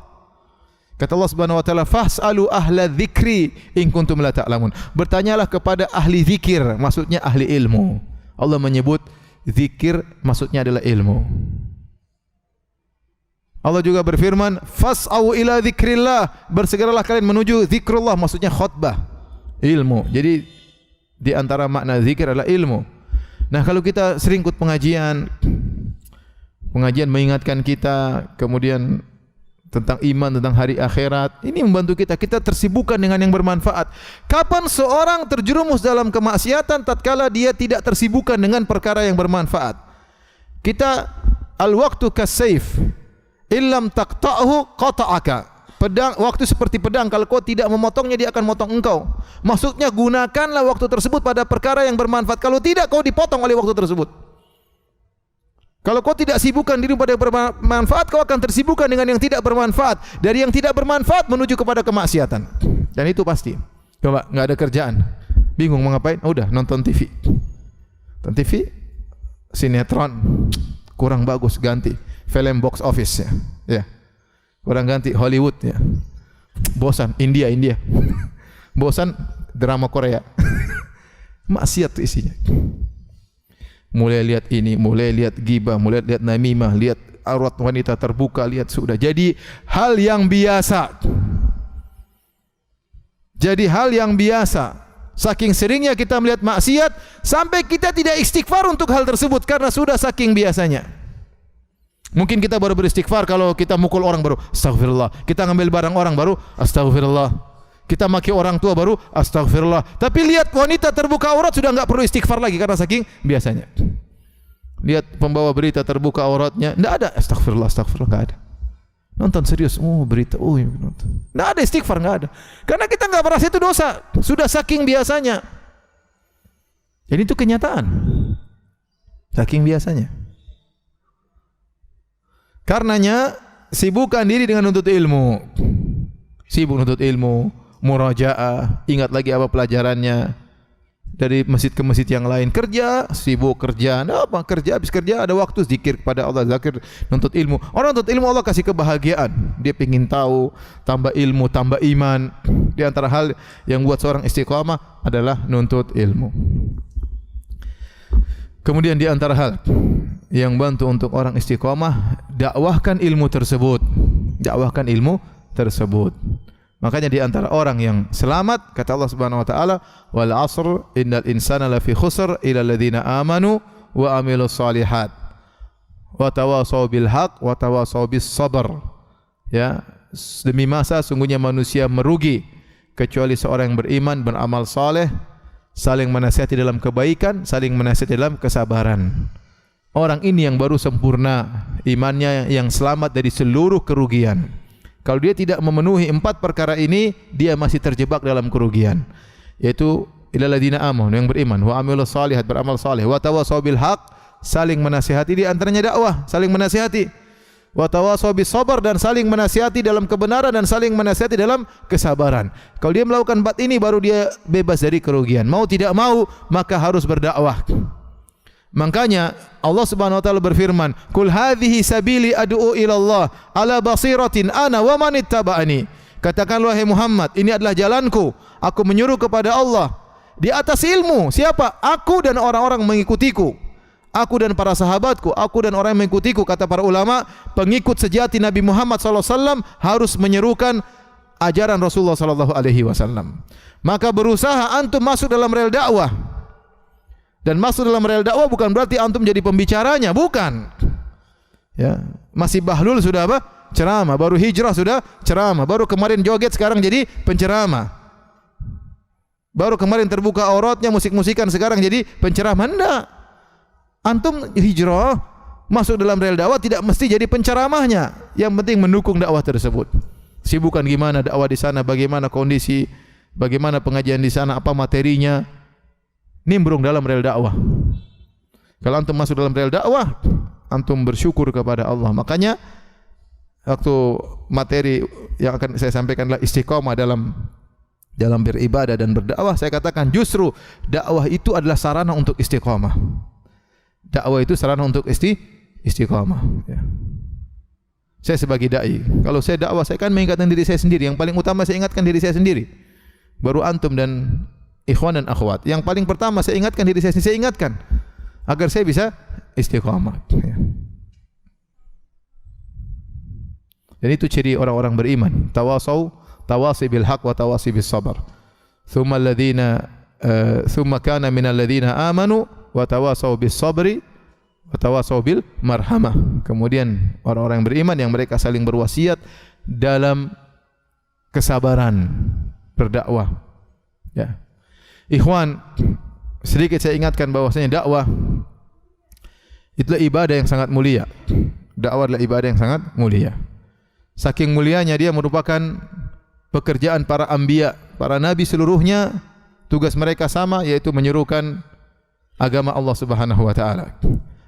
Kata Allah Subhanahu wa taala, "Fas'alu ahla dzikri in kuntum la ta'lamun." Bertanyalah kepada ahli zikir, maksudnya ahli ilmu. Allah menyebut zikir, maksudnya adalah ilmu. Allah juga berfirman, "Fas'au ila dzikrillah." Bersegeralah kalian menuju zikrullah, maksudnya khutbah, ilmu. Jadi di antara makna zikir adalah ilmu. Nah, kalau kita sering ikut pengajian mengingatkan kita kemudian tentang iman, tentang hari akhirat, ini membantu kita tersibukkan dengan yang bermanfaat. Kapan seorang terjerumus dalam kemaksiatan? Tatkala dia tidak tersibukkan dengan perkara yang bermanfaat. Kita al-waqtu kas-saif, illam taqta'hu qata'aka. Pedang, waktu seperti pedang, kalau kau tidak memotongnya dia akan motong engkau. Maksudnya gunakanlah waktu tersebut pada perkara yang bermanfaat. Kalau tidak, kau dipotong oleh waktu tersebut. Kalau kau tidak sibukkan diri pada yang bermanfaat, kau akan tersibukkan dengan yang tidak bermanfaat. Dari yang tidak bermanfaat menuju kepada kemaksiatan. Dan itu pasti. Coba, nggak ada kerjaan, bingung mau ngapain? Udah nonton TV. Nonton TV, sinetron kurang bagus, ganti film box office ya. Kurang ganti Hollywood ya. Bosan India. Bosan drama Korea. Maksiat itu isinya. Mulai lihat ini, mulai lihat ghibah, mulai lihat namimah, lihat aurat wanita terbuka, lihat sudah jadi hal yang biasa. Jadi hal yang biasa. Saking seringnya kita melihat maksiat sampai kita tidak istighfar untuk hal tersebut karena sudah saking biasanya. Mungkin kita baru beristighfar kalau kita mukul orang baru astagfirullah. Kita ngambil barang orang baru astagfirullah. Kita maki orang tua baru astagfirullah. Tapi lihat wanita terbuka aurat sudah enggak perlu istighfar lagi karena saking biasanya. Lihat pembawa berita terbuka auratnya, enggak ada astagfirullah enggak ada. Nonton serius, berita, nonton. Enggak ada istighfar, enggak ada. Karena kita enggak merasa itu dosa, sudah saking biasanya. Jadi itu kenyataan. Saking biasanya. Karenanya sibukkan diri dengan menuntut ilmu. Sibuk menuntut ilmu, murajaah, ingat lagi apa pelajarannya. Dari masjid ke masjid yang lain, kerja, sibuk kerja. Kerja, habis kerja ada waktu zikir kepada Allah, zikir, menuntut ilmu. Orang menuntut ilmu Allah kasih kebahagiaan. Dia ingin tahu, tambah ilmu, tambah iman. Di antara hal yang buat seorang istiqamah adalah menuntut ilmu. Kemudian di antara hal yang bantu untuk orang istiqamah, dakwahkan ilmu tersebut. Dakwahkan ilmu tersebut. Makanya di antara orang yang selamat, kata Allah Subhanahu wa taala, wal 'asr innal insana lafi khusr illa alladziina aamanu wa 'amilus shalihat wa tawashaw bil haqq wa tawashaw bis sabr. Ya, demi masa sungguhnya manusia merugi kecuali seorang yang beriman, beramal saleh, saling menasihati dalam kebaikan, saling menasihati dalam kesabaran. Orang ini yang baru sempurna imannya, yang selamat dari seluruh kerugian. Kalau dia tidak memenuhi 4 perkara ini, dia masih terjebak dalam kerugian. Yaitu illal ladzina amanu, yang beriman, wa amilus shalihat, beramal saleh, wa tawassaw bil haqq, saling menasihati, di antaranya dakwah, saling menasihati. wa tawasaw bis sabr, dan saling menasihati dalam kebenaran dan saling menasihati dalam kesabaran. Kalau dia melakukan empat ini baru dia bebas dari kerugian. Mau tidak mau maka harus berdakwah. Makanya Allah Subhanahu wa taala berfirman, "Qul hadhihi sabili ad'u ila Allah ala basiratin ana wa man ittaba'ani." Katakanlah wahai Muhammad, ini adalah jalanku, aku menyuruh kepada Allah di atas ilmu. Siapa? Aku dan orang-orang mengikutiku. Aku dan para sahabatku, aku dan orang yang mengikutiku. Kata para ulama, pengikut sejati Nabi Muhammad SAW harus menyerukan ajaran Rasulullah SAW. Maka berusaha antum masuk dalam rel dakwah. Dan masuk dalam rel dakwah bukan berarti antum jadi pembicaranya, bukan. Ya, masih bahlul sudah apa? Ceramah. Baru hijrah sudah ceramah. Baru kemarin joget sekarang jadi penceramah. Baru kemarin terbuka auratnya musik-musikan sekarang jadi penceramah. Enggak. Antum hijrah masuk dalam rel dakwah tidak mesti jadi penceramahnya. Yang penting mendukung dakwah tersebut. Sibukan gimana dakwah di sana, bagaimana kondisi, bagaimana pengajian di sana, apa materinya. Nimbrung dalam rel dakwah. Kalau antum masuk dalam rel dakwah, antum bersyukur kepada Allah. Makanya waktu materi yang akan saya sampaikan adalah istiqomah dalam beribadah dan berdakwah, saya katakan justru dakwah itu adalah sarana untuk istiqomah. Dakwah itu sarana untuk istiqomah. Ya. Saya sebagai dai, kalau saya dakwah saya kan mengingatkan diri saya sendiri. Yang paling utama saya ingatkan diri saya sendiri. Baru antum dan ikhwan dan akhwat. Yang paling pertama saya ingatkan diri saya sendiri, saya ingatkan agar saya bisa istiqamah. Ya. Dan itu ciri orang-orang beriman. Tawasi bil haq wa tawasi bis sabar. Thumma kana minal ladzina amanu wa tawasaw bis sabri wa tawasaw bil marhamah. Kemudian orang-orang beriman yang mereka saling berwasiat dalam kesabaran berdakwah. Ya. Ikhwan, sedikit saya ingatkan bahwasanya dakwah itulah ibadah yang sangat mulia. Dakwah adalah ibadah yang sangat mulia. Saking mulianya dia merupakan pekerjaan para anbiya, para nabi seluruhnya. Tugas mereka sama, yaitu menyerukan agama Allah Subhanahu wa taala.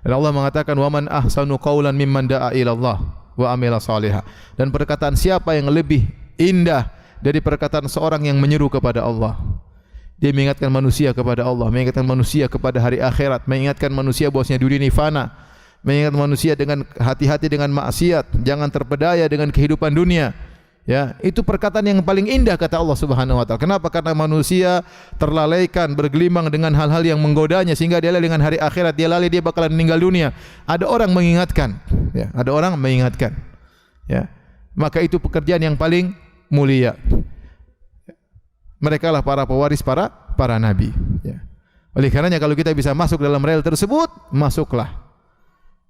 Dan Allah mengatakan, "Wa man ahsanu qawlan mimman da'a ila Allah wa amila salihah." Dan perkataan siapa yang lebih indah dari perkataan seorang yang menyeru kepada Allah? Dia mengingatkan manusia kepada Allah, mengingatkan manusia kepada hari akhirat, mengingatkan manusia bahwasanya dunia ini fana, mengingatkan manusia dengan hati-hati dengan maksiat, jangan terpedaya dengan kehidupan dunia. Ya, itu perkataan yang paling indah kata Allah Subhanahu wa taala. Kenapa? Karena manusia terlalaikan, bergelimang dengan hal-hal yang menggodanya sehingga dia lalai dengan hari akhirat, dia lalai dia bakalan meninggal dunia. Ada orang mengingatkan, ya, ada orang mengingatkan. Ya. Maka itu pekerjaan yang paling mulia. Mereka lah para pewaris para nabi. Ya. Oleh karenanya kalau kita bisa masuk dalam rel tersebut, masuklah.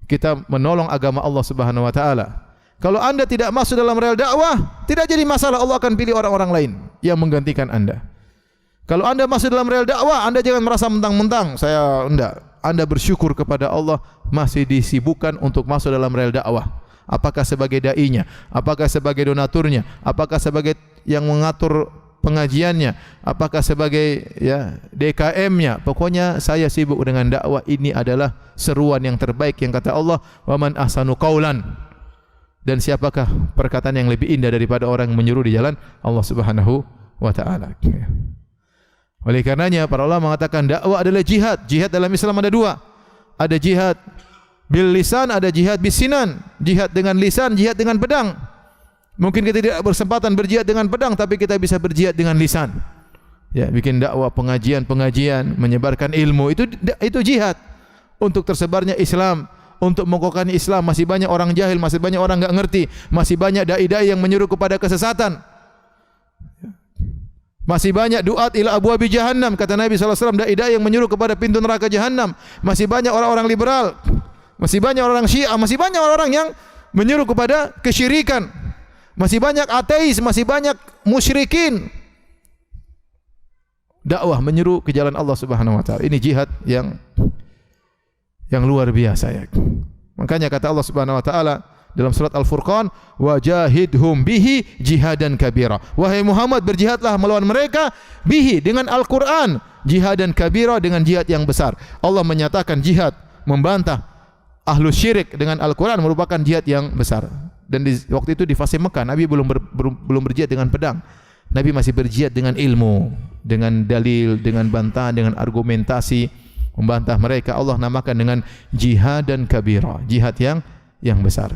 Kita menolong agama Allah Subhanahu wa taala. Kalau anda tidak masuk dalam rel dakwah, tidak jadi masalah, Allah akan pilih orang-orang lain yang menggantikan anda. Kalau anda masuk dalam rel dakwah, anda jangan merasa mentang-mentang saya enggak. Anda bersyukur kepada Allah masih disibukkan untuk masuk dalam rel dakwah. Apakah sebagai dai-nya, apakah sebagai donaturnya, apakah sebagai yang mengatur pengajiannya, apakah sebagai ya DKM-nya, pokoknya saya sibuk dengan dakwah. Ini adalah seruan yang terbaik yang kata Allah, wa man ahsanu qaulan. Dan siapakah perkataan yang lebih indah daripada orang yang menyuruh di jalan Allah Subhanahu wa taala. Oleh karenanya para ulama mengatakan dakwah adalah jihad. Jihad dalam Islam ada dua. Ada jihad bil lisan, ada jihad bis sinan. Jihad dengan lisan, jihad dengan pedang. Mungkin kita tidak bersempatan berjihad dengan pedang, tapi kita bisa berjihad dengan lisan. Ya, bikin dakwah, pengajian, menyebarkan ilmu, itu jihad untuk tersebarnya Islam, untuk mengokohkan Islam. Masih banyak orang jahil, masih banyak orang enggak ngerti, masih banyak dai-dai yang menyuruh kepada kesesatan. Masih banyak duat ila abwabi jahannam, kata Nabi SAW, dai-dai yang menyuruh kepada pintu neraka jahannam. Masih banyak orang-orang liberal, masih banyak orang Syiah, masih banyak orang yang menyuruh kepada kesyirikan. Masih banyak ateis, masih banyak musyrikin. Dakwah menyeru ke jalan Allah Subhanahu wa taala. Ini jihad yang luar biasa ya. Makanya kata Allah Subhanahu wa taala dalam surat Al-Furqan, wajahidhum bihi jihadan kabira. Wahai Muhammad, berjihadlah melawan mereka bihi dengan Al-Qur'an, jihadan kabira dengan jihad yang besar. Allah menyatakan jihad, membantah ahlu syirik dengan Al-Quran merupakan jihad yang besar. Dan waktu itu di fase Mekah, Nabi belum berjihad dengan pedang. Nabi masih berjihad dengan ilmu, dengan dalil, dengan bantahan, dengan argumentasi, membantah mereka. Allah namakan dengan jihad dan kabira, jihad yang besar.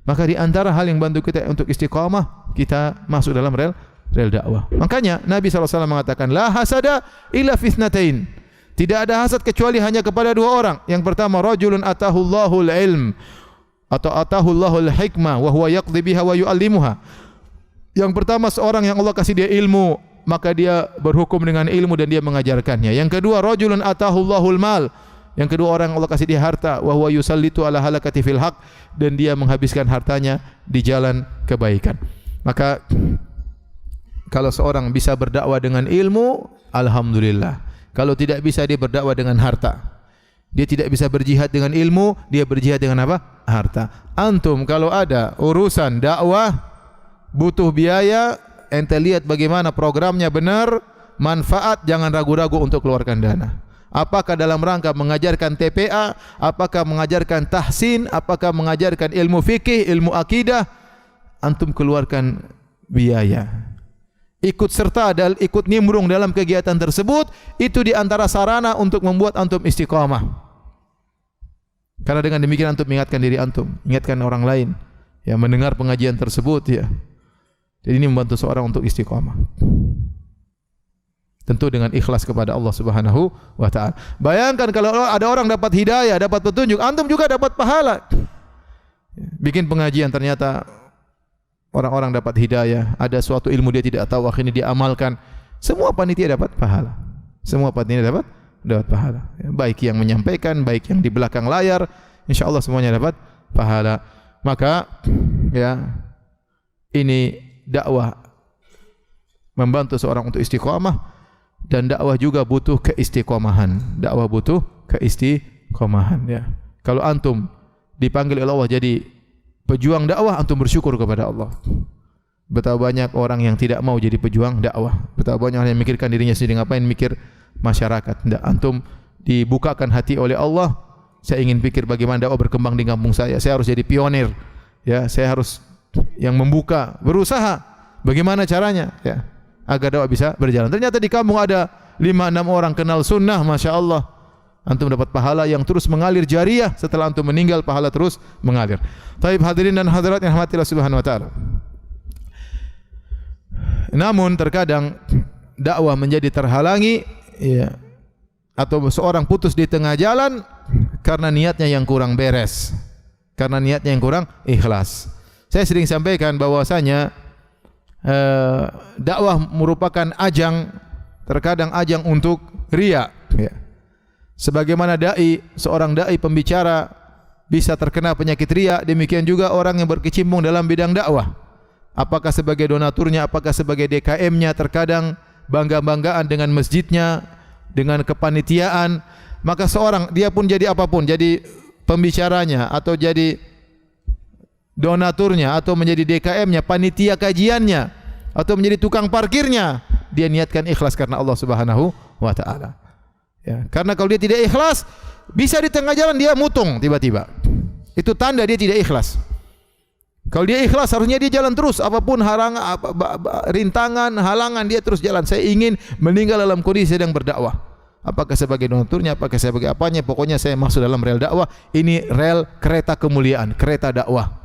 Maka di antara hal yang bantu kita untuk istiqamah, kita masuk dalam rel dakwah. Makanya Nabi SAW mengatakan, la hasada illa fitnatain. Tidak ada hasad kecuali hanya kepada dua orang. Yang pertama, rajulun atahullahul ilm atau atahullahul hikmah wa huwa yaqdi biha wa yu'allimuha. Yang pertama, seorang yang Allah kasih dia ilmu, maka dia berhukum dengan ilmu dan dia mengajarkannya. Yang kedua, rajulun atahullahul mal. Yang kedua, orang Allah kasih dia harta, wa huwa yusallitu ala halakati fil haq, dan dia menghabiskan hartanya di jalan kebaikan. Maka kalau seorang bisa berdakwah dengan ilmu, alhamdulillah. Kalau tidak bisa, dia berdakwah dengan harta. Dia tidak bisa berjihad dengan ilmu, dia berjihad dengan apa? Harta. Antum kalau ada urusan dakwah butuh biaya, ente lihat bagaimana programnya benar, manfaat, jangan ragu-ragu untuk keluarkan dana. Apakah dalam rangka mengajarkan TPA, apakah mengajarkan tahsin, apakah mengajarkan ilmu fikih, ilmu akidah, antum keluarkan biaya. Ikut serta dan ikut nimbrung dalam kegiatan tersebut, itu di antara sarana untuk membuat antum istiqamah. Karena dengan demikian antum mengingatkan diri antum, ingatkan orang lain yang mendengar pengajian tersebut ya. Jadi ini membantu seorang untuk istiqamah. Tentu dengan ikhlas kepada Allah Subhanahu wa taala. Bayangkan kalau ada orang dapat hidayah, dapat petunjuk, antum juga dapat pahala. Bikin pengajian ternyata orang-orang dapat hidayah, ada suatu ilmu dia tidak tahu, akhirnya dia amalkan. Semua panitia dapat pahala. Semua panitia dapat pahala. Baik yang menyampaikan, baik yang di belakang layar, insyaallah semuanya dapat pahala. Maka ya ini dakwah membantu seorang untuk istiqamah. Dan dakwah juga butuh keistiqomahan. Dakwah butuh keistiqomahan ya. Kalau antum dipanggil oleh Allah jadi pejuang dakwah, antum bersyukur kepada Allah. Betapa banyak orang yang tidak mau jadi pejuang dakwah. Betapa banyak orang yang memikirkan dirinya sendiri, ngapain mikir masyarakat. Tidak, antum dibukakan hati oleh Allah. Saya ingin pikir bagaimana dakwah berkembang di kampung saya. Saya harus jadi pionir. Ya, saya harus yang membuka, berusaha. Bagaimana caranya? Ya. Agar dakwah bisa berjalan. Ternyata di kampung ada 5-6 orang kenal sunnah, Masya Allah. Antum dapat pahala yang terus mengalir jariah. Setelah antum meninggal, pahala terus mengalir. Taib hadirin dan hadirat yang rahmati Allah Subhanahu wa taala. Namun terkadang dakwah menjadi terhalangi ya, atau seorang putus di tengah jalan karena niatnya yang kurang beres. Karena niatnya yang kurang ikhlas. Saya sering sampaikan bahwasanya dakwah merupakan ajang, terkadang ajang untuk riya ya. Sebagaimana seorang dai pembicara bisa terkena penyakit riya, demikian juga orang yang berkecimpung dalam bidang dakwah, apakah sebagai donaturnya, apakah sebagai DKM-nya, terkadang bangga-banggaan dengan masjidnya, dengan kepanitiaan, maka seorang dia pun jadi apapun, jadi pembicaranya atau jadi donaturnya atau menjadi DKM-nya, panitia kajiannya atau menjadi tukang parkirnya, dia niatkan ikhlas karena Allah Subhanahu wa taala. Ya, karena kalau dia tidak ikhlas, bisa di tengah jalan dia mutung tiba-tiba. Itu tanda dia tidak ikhlas. Kalau dia ikhlas, harusnya dia jalan terus, apapun rintangan, halangan, dia terus jalan. Saya ingin meninggal dalam kondisi sedang berdakwah. Apakah sebagai donaturnya, apakah sebagai apanya, pokoknya saya masuk dalam rel dakwah. Ini rel kereta kemuliaan, kereta dakwah.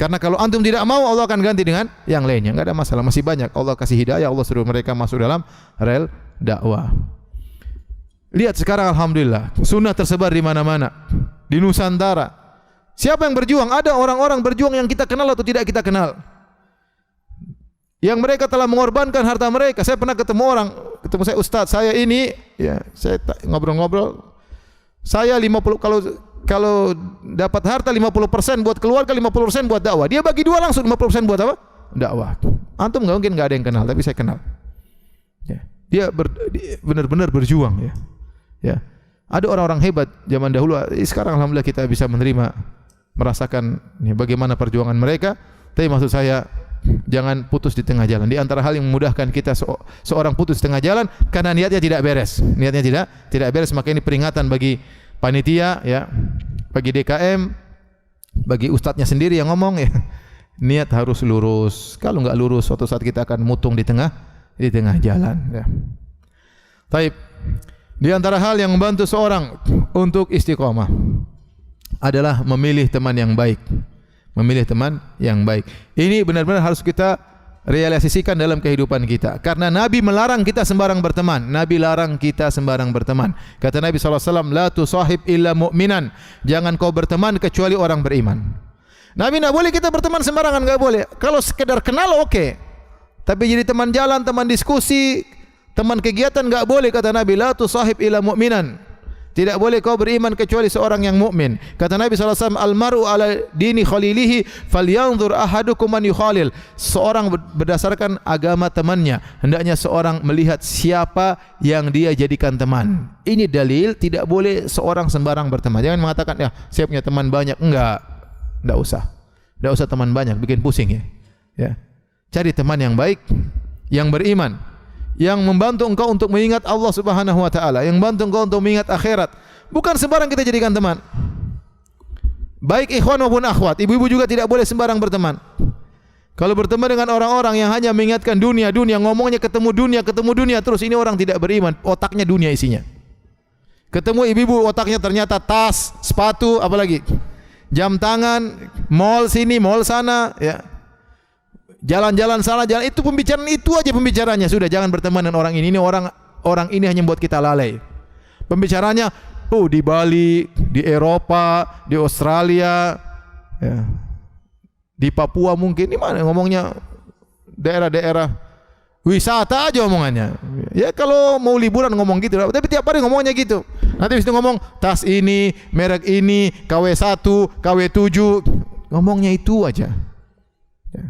Karena kalau antum tidak mau, Allah akan ganti dengan yang lainnya. Enggak ada masalah, masih banyak. Allah kasih hidayah, Allah suruh mereka masuk dalam rel dakwah. Lihat sekarang alhamdulillah, sunnah tersebar di mana-mana. Di Nusantara. Siapa yang berjuang? Ada orang-orang berjuang yang kita kenal atau tidak kita kenal. Yang mereka telah mengorbankan harta mereka. Saya pernah ketemu saya ustaz, saya ini ya, saya ngobrol-ngobrol. Saya 50 kalau dapat harta 50% buat keluarga, 50% buat dakwah. Dia bagi dua langsung, 50% buat apa? Dakwah. Antum mungkin enggak ada yang kenal, tapi saya kenal. Ya. Dia benar-benar berjuang ya. Ya. Ada orang-orang hebat zaman dahulu, sekarang alhamdulillah kita bisa merasakan ya, bagaimana perjuangan mereka. Tapi maksud saya, jangan putus di tengah jalan. Di antara hal yang memudahkan kita seorang putus di tengah jalan karena niatnya tidak beres. Niatnya tidak beres, maka ini peringatan bagi panitia ya, bagi DKM, bagi ustadznya sendiri yang ngomong ya, niat harus lurus. Kalau enggak lurus, suatu saat kita akan mutung di tengah jalan. Ya. Taib. Di antara hal yang membantu seorang untuk istiqomah adalah memilih teman yang baik. Memilih teman yang baik. Ini benar-benar harus kita realisasikan dalam kehidupan kita. Karena Nabi melarang kita sembarang berteman. Nabi larang kita sembarang berteman. Kata Nabi SAW, la tusahib illa mu'minan. Jangan kau berteman kecuali orang beriman. Nabi tidak boleh kita berteman sembarangan, enggak boleh. Kalau sekedar kenal oke. Tapi jadi teman jalan, teman diskusi, teman kegiatan enggak boleh, kata Nabi. La tusahib illa mu'minan. Tidak boleh kau beriman kecuali seorang yang mukmin. Kata Nabi SAW, Al-mar'u ala dini khalilihi falyanzur ahadukum man yukhalil. Seorang berdasarkan agama temannya. Hendaknya seorang melihat siapa yang dia jadikan teman. Ini dalil tidak boleh seorang sembarang berteman. Jangan mengatakan, ya saya punya teman banyak. Enggak usah. Enggak usah teman banyak, bikin pusing ya. Ya. Cari teman yang baik, yang beriman, yang membantu engkau untuk mengingat Allah Subhanahu wa taala, yang membantu engkau untuk mengingat akhirat. Bukan sembarang kita jadikan teman. Baik ikhwan maupun akhwat, ibu-ibu juga tidak boleh sembarang berteman. Kalau berteman dengan orang-orang yang hanya mengingatkan dunia, ngomongnya ketemu dunia terus, ini orang tidak beriman, otaknya dunia isinya. Ketemu ibu-ibu, otaknya ternyata tas, sepatu, apalagi jam tangan, mall sini, mall sana, ya. Jalan-jalan sana, jalan itu pembicaraan, itu aja pembicaranya. Sudah, jangan berteman dengan orang ini. Ini orang ini hanya membuat kita lalai. Pembicaranya di Bali, di Eropa, di Australia, ya. Di Papua mungkin. Di mana ngomongnya? Daerah-daerah wisata aja omongannya. Ya kalau mau liburan ngomong gitu, tapi tiap hari ngomongnya gitu. Nanti habis itu ngomong tas ini, merek ini, KW1, KW7, ngomongnya itu aja. Ya.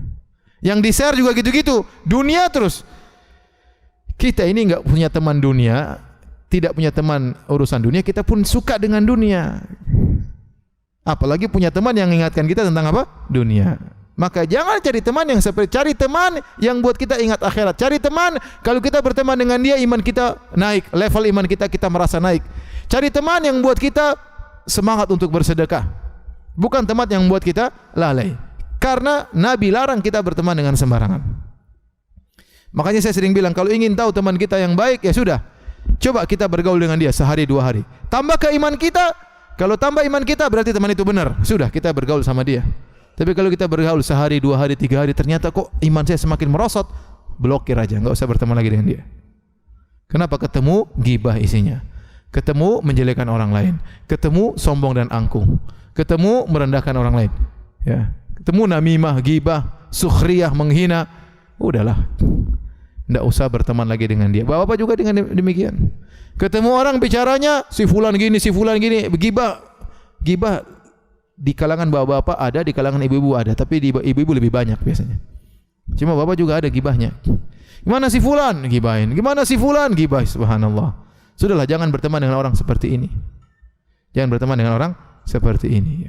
Yang di-share juga gitu-gitu, dunia terus. Kita ini enggak punya teman dunia, tidak punya teman urusan dunia, kita pun suka dengan dunia. Apalagi punya teman yang mengingatkan kita tentang apa? Dunia. Maka jangan cari teman yang seperti, cari teman yang buat kita ingat akhirat. Cari teman, kalau kita berteman dengan dia, iman kita naik, level iman kita merasa naik. Cari teman yang buat kita semangat untuk bersedekah. Bukan teman yang buat kita lalai. Karena Nabi larang kita berteman dengan sembarangan. Makanya saya sering bilang, kalau ingin tahu teman kita yang baik, ya sudah, coba kita bergaul dengan dia sehari dua hari. Tambah ke iman kita. Kalau tambah iman kita, berarti teman itu benar. Sudah, kita bergaul sama dia. Tapi kalau kita bergaul sehari, dua hari, tiga hari, ternyata kok iman saya semakin merosot, blokir aja, enggak usah berteman lagi dengan dia. Kenapa? Ketemu gibah isinya. Ketemu menjelekkan orang lain. Ketemu sombong dan angkuh. Ketemu merendahkan orang lain. Ya. Ketemu namimah, gibah, sukhriyah, menghina. Udahlah. Enggak usah berteman lagi dengan dia. Bapak juga dengan demikian. Ketemu orang bicaranya si fulan gini, gibah. Gibah di kalangan bapak-bapak ada, di kalangan ibu-ibu ada, tapi di ibu-ibu lebih banyak biasanya. Cuma bapak juga ada gibahnya. Gimana si fulan? Gibahin. Gimana si fulan? Gibah. Subhanallah. Sudahlah, jangan berteman dengan orang seperti ini. Jangan berteman dengan orang seperti ini.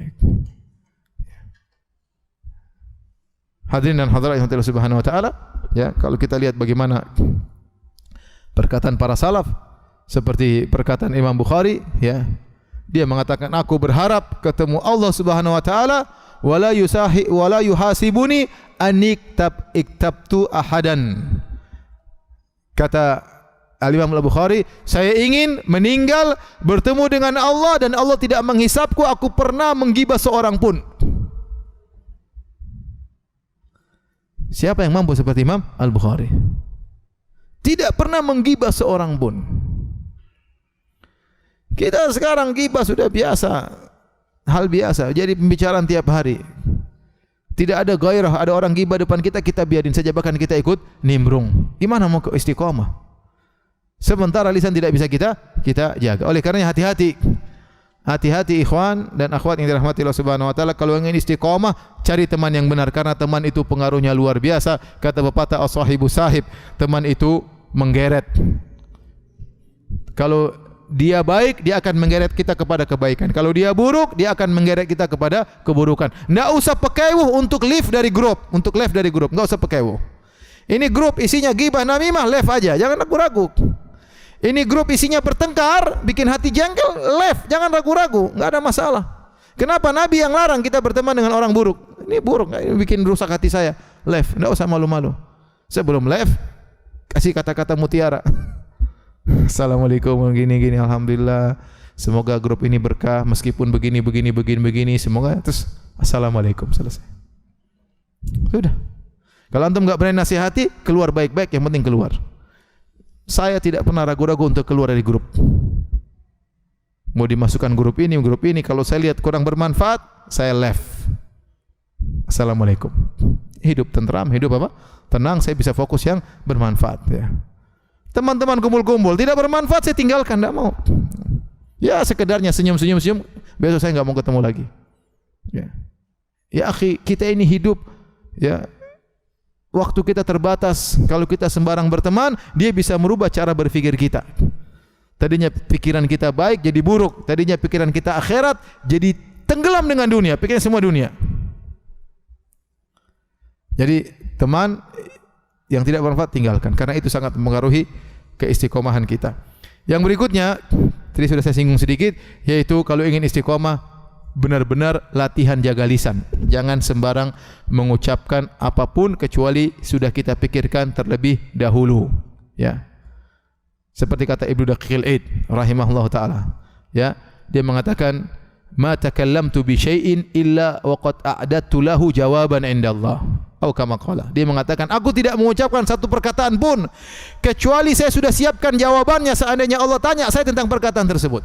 Hadirin dan hadirat yang Allah Subhanahu wa taala, ya, kalau kita lihat bagaimana perkataan para salaf, seperti perkataan Imam Bukhari, ya. Dia mengatakan, aku berharap ketemu Allah Subhanahu wa taala wala yuhasibuni iktabtu ahadan. Kata Al-Imam Al-Bukhari, saya ingin meninggal bertemu dengan Allah dan Allah tidak menghisapku aku pernah menggibah seorang pun. Siapa yang mampu seperti Imam Al-Bukhari? Tidak pernah menggibah seorang pun. Kita sekarang gibah sudah biasa, hal biasa, jadi pembicaraan tiap hari. Tidak ada gairah, ada orang gibah depan kita, kita biarin saja, bahkan kita ikut nimbrung. Gimana mau ke istiqamah? Sementara lisan tidak bisa kita jaga. Oleh karenanya hati-hati. Hati-hati ikhwan dan akhwat yang dirahmati Allah Subhanahu wa taala, kalau ingin istiqamah, cari teman yang benar, karena teman itu pengaruhnya luar biasa. Kata pepatah, as-sahibu sahib, teman itu menggeret. Kalau dia baik, dia akan menggeret kita kepada kebaikan. Kalau dia buruk, dia akan menggeret kita kepada keburukan. Enggak usah pekewuh untuk leave dari grup, enggak usah pekewuh. Ini grup isinya gibah namimah, leave aja, jangan ragu-ragu. Ini grup isinya bertengkar, bikin hati jengkel, leave, jangan ragu-ragu, enggak ada masalah. Kenapa Nabi yang larang kita berteman dengan orang buruk? Ini buruk, ini bikin rusak hati saya. Left, enggak usah malu-malu. Sebelum left, kasih kata-kata mutiara. Assalamualaikum, gini-gini, alhamdulillah. Semoga grup ini berkah, meskipun begini. Semoga terus assalamualaikum, selesai. Sudah. Kalau antum enggak berani nasihati, keluar baik-baik, yang penting keluar. Saya tidak pernah ragu-ragu untuk keluar dari grup. Mau dimasukkan grup ini, kalau saya lihat kurang bermanfaat, saya left. Assalamualaikum. Hidup tentram, hidup apa? Tenang, saya bisa fokus yang bermanfaat, ya. Teman-teman kumpul-kumpul, tidak bermanfaat saya tinggalkan, tidak mau. Ya sekedarnya senyum, besok saya enggak mau ketemu lagi. Ya. Ya akhi, kita ini hidup, ya. Waktu kita terbatas. Kalau kita sembarang berteman, dia bisa merubah cara berpikir kita. Tadinya pikiran kita baik jadi buruk. Tadinya pikiran kita akhirat jadi tenggelam dengan dunia, pikiran semua dunia. Jadi teman yang tidak bermanfaat tinggalkan, karena itu sangat mempengaruhi keistiqomahan kita. Yang berikutnya, tadi sudah saya singgung sedikit, yaitu kalau ingin istiqomah, benar-benar latihan jaga lisan. Jangan sembarang mengucapkan apapun kecuali sudah kita pikirkan terlebih dahulu, ya. Seperti kata Ibnu Daqiqil Aid rahimahullah taala, ya, dia mengatakan, "Ma takallamtu bi syai'in illa wa qad a'dadtu lahu jawaban indallah." Atau kama qala. Dia mengatakan, aku tidak mengucapkan satu perkataan pun kecuali saya sudah siapkan jawabannya seandainya Allah tanya saya tentang perkataan tersebut.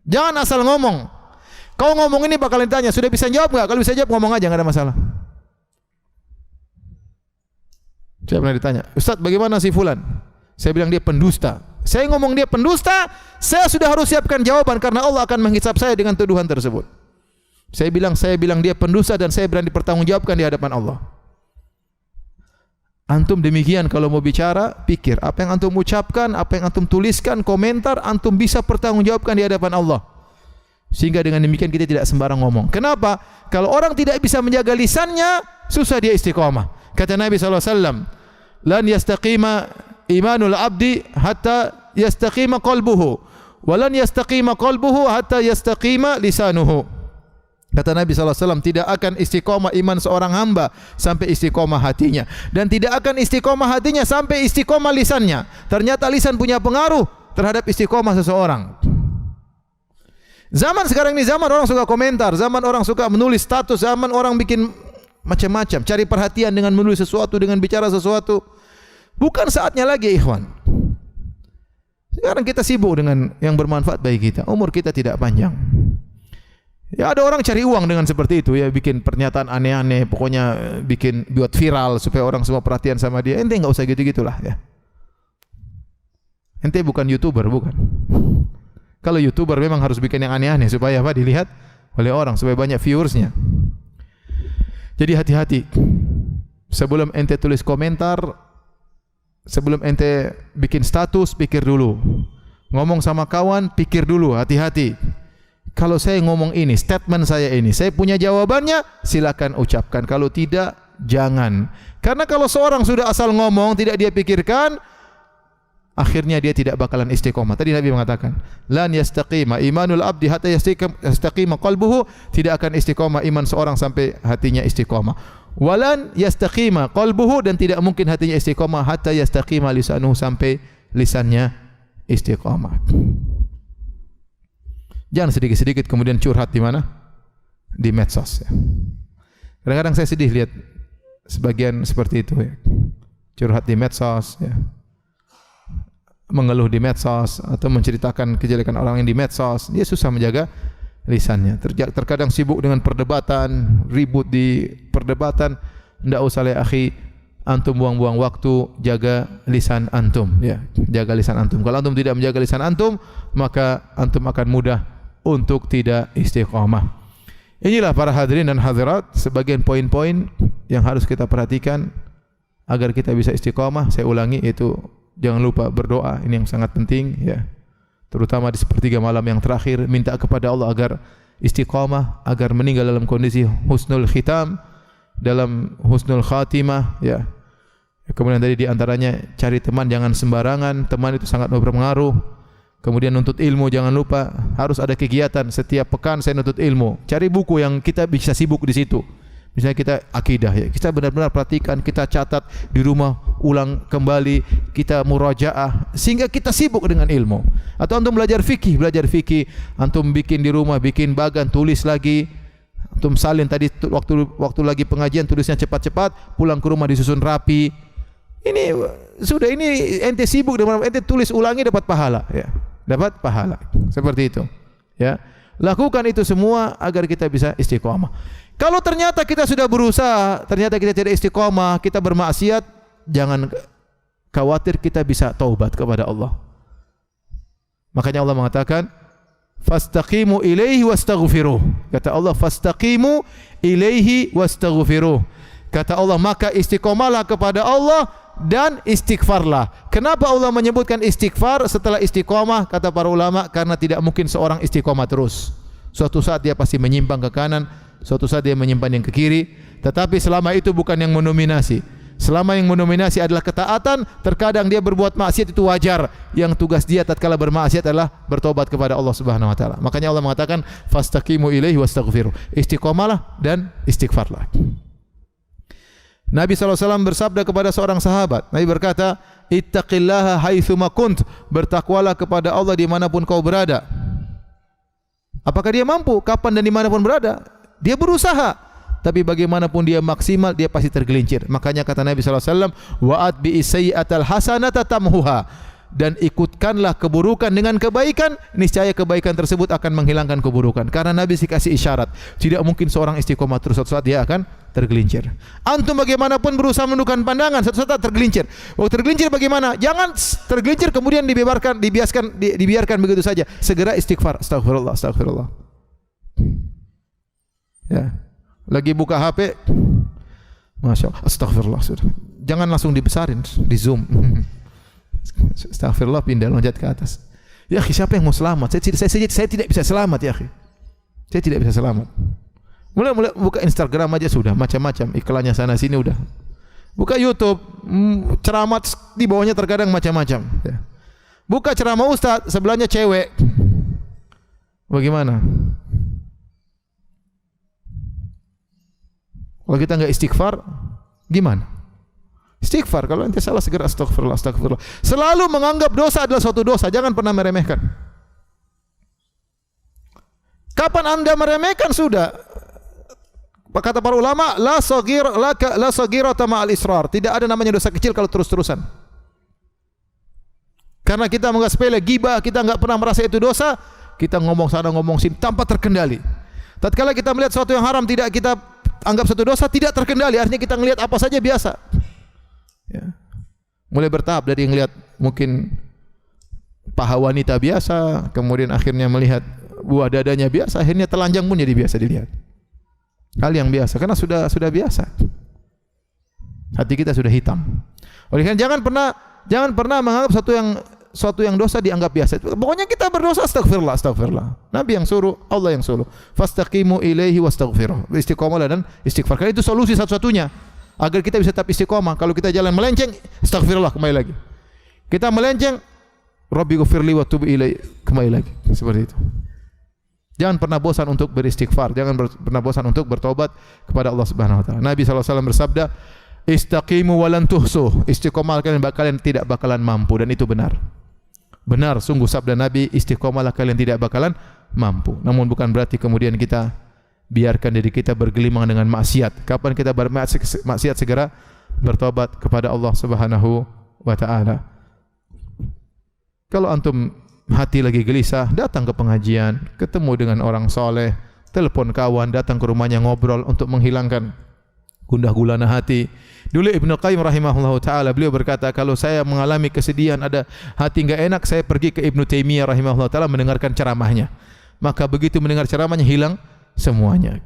Jangan asal ngomong. Kau ngomong ini bakal ditanya, sudah bisa jawab enggak? Kalau bisa jawab ngomong aja, enggak ada masalah. Saya pernah ditanya, "Ustaz, bagaimana si fulan?" Saya bilang dia pendusta. Saya ngomong dia pendusta, saya sudah harus siapkan jawaban karena Allah akan menghisap saya dengan tuduhan tersebut. Saya bilang dia pendusta dan saya berani pertanggungjawabkan di hadapan Allah. Antum demikian kalau mau bicara, pikir apa yang antum ucapkan, apa yang antum tuliskan, komentar, antum bisa pertanggungjawabkan di hadapan Allah. Sehingga dengan demikian kita tidak sembarang ngomong. Kenapa? Kalau orang tidak bisa menjaga lisannya, susah dia istiqamah. Kata Nabi SAW, "Lan yastaqima imanul abdi hatta yastaqima qalbuhu, wa lan yastaqima qalbuhu hatta yastaqima lisanuhu." Kata Nabi SAW, tidak akan istiqomah iman seorang hamba sampai istiqomah hatinya. Dan tidak akan istiqomah hatinya sampai istiqomah lisannya. Ternyata lisan punya pengaruh terhadap istiqomah seseorang. Zaman sekarang ini zaman orang suka komentar, zaman orang suka menulis status, zaman orang bikin macam-macam, cari perhatian dengan menulis sesuatu, dengan bicara sesuatu. Bukan saatnya lagi, ikhwan. Sekarang kita sibuk dengan yang bermanfaat bagi kita. Umur kita tidak panjang. Ya ada orang cari uang dengan seperti itu, ya bikin pernyataan aneh-aneh, pokoknya buat viral supaya orang semua perhatian sama dia. Ente enggak usah gitu-gitulah, ya. Ente bukan YouTuber, bukan. Kalau YouTuber memang harus bikin yang aneh-aneh supaya apa? Dilihat oleh orang, supaya banyak viewersnya. Jadi hati-hati. Sebelum ente tulis komentar, sebelum ente bikin status, pikir dulu. Ngomong sama kawan, pikir dulu, hati-hati. Kalau saya ngomong ini, statement saya ini, saya punya jawabannya, silakan ucapkan. Kalau tidak, jangan. Karena kalau seorang sudah asal ngomong, tidak dia pikirkan, akhirnya dia tidak bakalan istiqomah. Tadi Nabi mengatakan, lan yastaqima imanul abdi hatta yastaqima qalbuhu, tidak akan istiqomah iman seorang sampai hatinya istiqomah. Walan yastaqima qalbuhu, dan tidak mungkin hatinya istiqomah hatta yastaqima lisanuhu, sampai lisannya istiqomah. Jangan sedikit-sedikit kemudian curhat di mana? Di medsos, ya. Kadang-kadang saya sedih lihat sebagian seperti itu, ya. Curhat di medsos, ya. Mengeluh di medsos atau menceritakan kejelekan orang yang di medsos. Dia susah menjaga lisannya. Terkadang sibuk dengan perdebatan, ribut di perdebatan. Tidak usah ya akhi, antum buang-buang waktu, jaga lisan antum, ya. Jaga lisan antum. Kalau antum tidak menjaga lisan antum, maka antum akan mudah untuk tidak istiqamah. Inilah para hadirin dan hadirat sebagian poin-poin yang harus kita perhatikan agar kita bisa istiqamah. Saya ulangi, yaitu jangan lupa berdoa, ini yang sangat penting, ya. Terutama di sepertiga malam yang terakhir, minta kepada Allah agar istiqamah, agar meninggal dalam kondisi husnul khitam, dalam husnul khatimah, ya. Kemudian tadi di antaranya cari teman jangan sembarangan, teman itu sangat berpengaruh. Kemudian nuntut ilmu, jangan lupa harus ada kegiatan setiap pekan saya nuntut ilmu. Cari buku yang kita bisa sibuk di situ. Misalnya kita akidah ya, kita benar-benar perhatikan, kita catat di rumah, ulang kembali, kita murajaah sehingga kita sibuk dengan ilmu. Atau antum belajar fikih, antum bikin di rumah, bikin bagan, tulis lagi. Antum salin tadi waktu lagi pengajian tulisnya cepat-cepat, pulang ke rumah disusun rapi. Ini sudah, ini ente sibuk dengan ente tulis ulangi dapat pahala ya. Dapat pahala. Seperti itu. Ya. Lakukan itu semua agar kita bisa istiqomah. Kalau ternyata kita sudah berusaha, ternyata kita tidak istiqomah, kita bermaksiat, jangan khawatir, kita bisa taubat kepada Allah. Makanya Allah mengatakan, fastaqimu ilaihi wastaghfiruh. Kata Allah, fastaqimu ilaihi wastaghfiruh. Kata Allah, maka istiqomahlah kepada Allah dan istighfarlah. Kenapa Allah menyebutkan istighfar setelah istiqomah? Kata para ulama, karena tidak mungkin seorang istiqomah terus. Suatu saat dia pasti menyimpang ke kanan, suatu saat dia menyimpan yang ke kiri. Tetapi selama itu bukan yang mendominasi. Selama yang mendominasi adalah ketaatan, terkadang dia berbuat maksiat, itu wajar. Yang tugas dia tatkala bermaksiat adalah bertobat kepada Allah Subhanahu wa taala. Makanya Allah mengatakan fastaqimu ilaihi wastaghfiruh. Istiqomahlah dan istighfarlah. Nabi SAW bersabda kepada seorang sahabat, Nabi berkata, ittaqillaha haitsuma kunt, bertakwalah kepada Allah dimanapun kau berada. Apakah dia mampu? Kapan dan dimanapun berada? Dia berusaha, tapi bagaimanapun dia maksimal, dia pasti tergelincir. Makanya kata Nabi SAW, wa'at bi sayyi'atal hasanata tamhuha, dan ikutkanlah keburukan dengan kebaikan, niscaya kebaikan tersebut akan menghilangkan keburukan. Karena Nabi dikasih isyarat, tidak mungkin seorang istiqomah terus, suatu saat dia akan tergelincir. Antum bagaimanapun berusaha menundukkan pandangan, suatu saat tergelincir. Waktu tergelincir bagaimana? Jangan tergelincir kemudian dibiarkan begitu saja. Segera istighfar, astagfirullah, astagfirullah. Ya, lagi buka HP, masya Allah, astagfirullah, sudah. Jangan langsung dibesarin, di zoom. Astagfirullah, pindah, loncat ke atas. Ya, siapa yang mau selamat? Saya tidak bisa selamat, ya. Saya tidak bisa selamat. Mulai buka Instagram aja sudah macam-macam, iklannya sana sini udah. Buka YouTube, ceramah di bawahnya terkadang macam-macam. Ya. Buka ceramah ustaz, sebelahnya cewek. Bagaimana? Kalau kita enggak istighfar, gimana? Istighfar, kalau ente salah segera astagfirullah, astagfirullah. Selalu menganggap dosa adalah suatu dosa, jangan pernah meremehkan. Kapan Anda meremehkan sudah? Kata para ulama, la saghirata ma'al israr. Tidak ada namanya dosa kecil kalau terus-terusan. Karena kita menganggap sepele, gibah, kita enggak pernah merasa itu dosa, kita ngomong sana ngomong sini tanpa terkendali. Tatkala kita melihat sesuatu yang haram tidak kita anggap satu dosa, tidak terkendali, artinya kita ngelihat apa saja biasa. Ya. Mulai bertahap dari ngelihat mungkin paha wanita biasa, kemudian akhirnya melihat buah dadanya biasa, akhirnya telanjang pun jadi biasa dilihat. Hal yang biasa karena sudah biasa. Hati kita sudah hitam. Oleh karena jangan pernah menganggap suatu yang dosa dianggap biasa. Pokoknya kita berdosa, astagfirullah, astagfirullah. Nabi yang suruh, Allah yang suruh. Fastaqimu ilaihi wastaghfiruh. Istiqomahlah dan istighfar. Karena itu solusi satu-satunya agar kita bisa tetap istiqomah. Kalau kita jalan melenceng, astagfirullah, kembali lagi. Kita melenceng, Rabbi ghfirli wa tub ilaihi, kembali lagi. Seperti itu. Jangan pernah bosan untuk beristighfar, jangan pernah bosan untuk bertobat kepada Allah Subhanahu wa taala. Nabi SAW bersabda, istaqimu wa lan tuhsuh. Istiqomah kalian tidak bakalan mampu, dan itu benar. Benar, sungguh sabda Nabi, istiqomahlah kalian tidak bakalan mampu. Namun bukan berarti kemudian kita biarkan diri kita bergelimang dengan maksiat. Kapan kita bermaksiat, segera bertobat kepada Allah Subhanahu wa taala. Kalau antum hati lagi gelisah, datang ke pengajian, ketemu dengan orang soleh, telepon kawan, datang ke rumahnya ngobrol untuk menghilangkan gundah gulana hati. Dulu Ibnu Qayyim rahimahullahu taala, beliau berkata, kalau saya mengalami kesedihan, ada hati enggak enak, saya pergi ke Ibnu Taimiyah rahimahullahu taala mendengarkan ceramahnya. Maka begitu mendengar ceramahnya, hilang semuanya.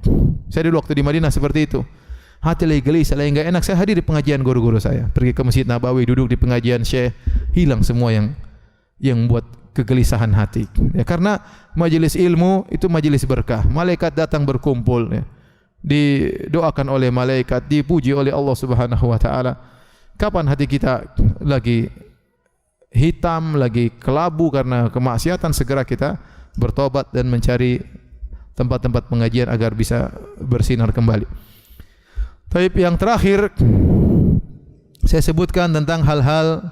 Saya dulu waktu di Madinah seperti itu. Hati lagi gelisah, lagi enggak enak, saya hadir di pengajian guru-guru saya. Pergi ke Masjid Nabawi, duduk di pengajian Syekh, hilang semua yang buat kegelisahan hati. Ya, karena majelis ilmu itu majelis berkah. Malaikat datang berkumpul, ya. Didoakan oleh malaikat, dipuji oleh Allah Subhanahu wa taala. Kapan hati kita lagi hitam, lagi kelabu karena kemaksiatan, segera kita bertobat dan mencari tempat-tempat pengajian agar bisa bersinar kembali. Tapi yang terakhir saya sebutkan tentang hal-hal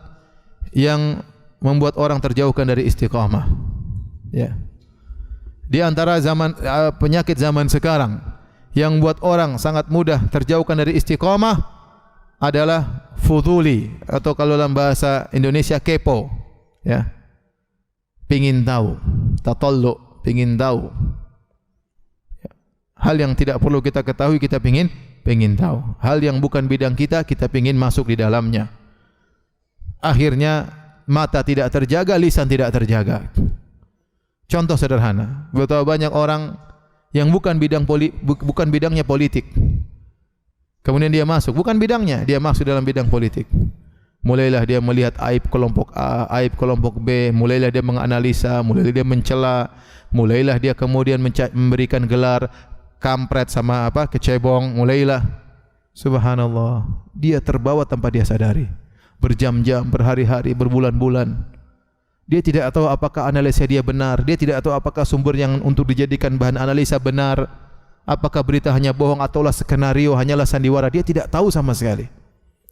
yang membuat orang terjauhkan dari istiqamah. Ya. Di antara penyakit zaman sekarang yang membuat orang sangat mudah terjauhkan dari istiqamah adalah fuduli, atau kalau dalam bahasa Indonesia kepo. Ya. Pingin tahu, tatallu, pingin tahu. Hal yang tidak perlu kita ketahui kita pingin tahu. Hal yang bukan bidang kita pingin masuk di dalamnya. Akhirnya mata tidak terjaga, lisan tidak terjaga. Contoh sederhana, betapa banyak orang yang bukan bidangnya politik. Kemudian dia masuk, bukan bidangnya, dia masuk dalam bidang politik. Mulailah dia melihat aib kelompok A, aib kelompok B, mulailah dia menganalisa, mulailah dia mencela, mulailah dia kemudian memberikan gelar kampret sama kecebong, mulailah. Subhanallah, dia terbawa tanpa dia sadari. Berjam-jam, berhari-hari, berbulan-bulan. Dia tidak tahu apakah analisa dia benar, dia tidak tahu apakah sumber yang untuk dijadikan bahan analisa benar, apakah berita hanya bohong ataulah skenario, hanyalah sandiwara, dia tidak tahu sama sekali.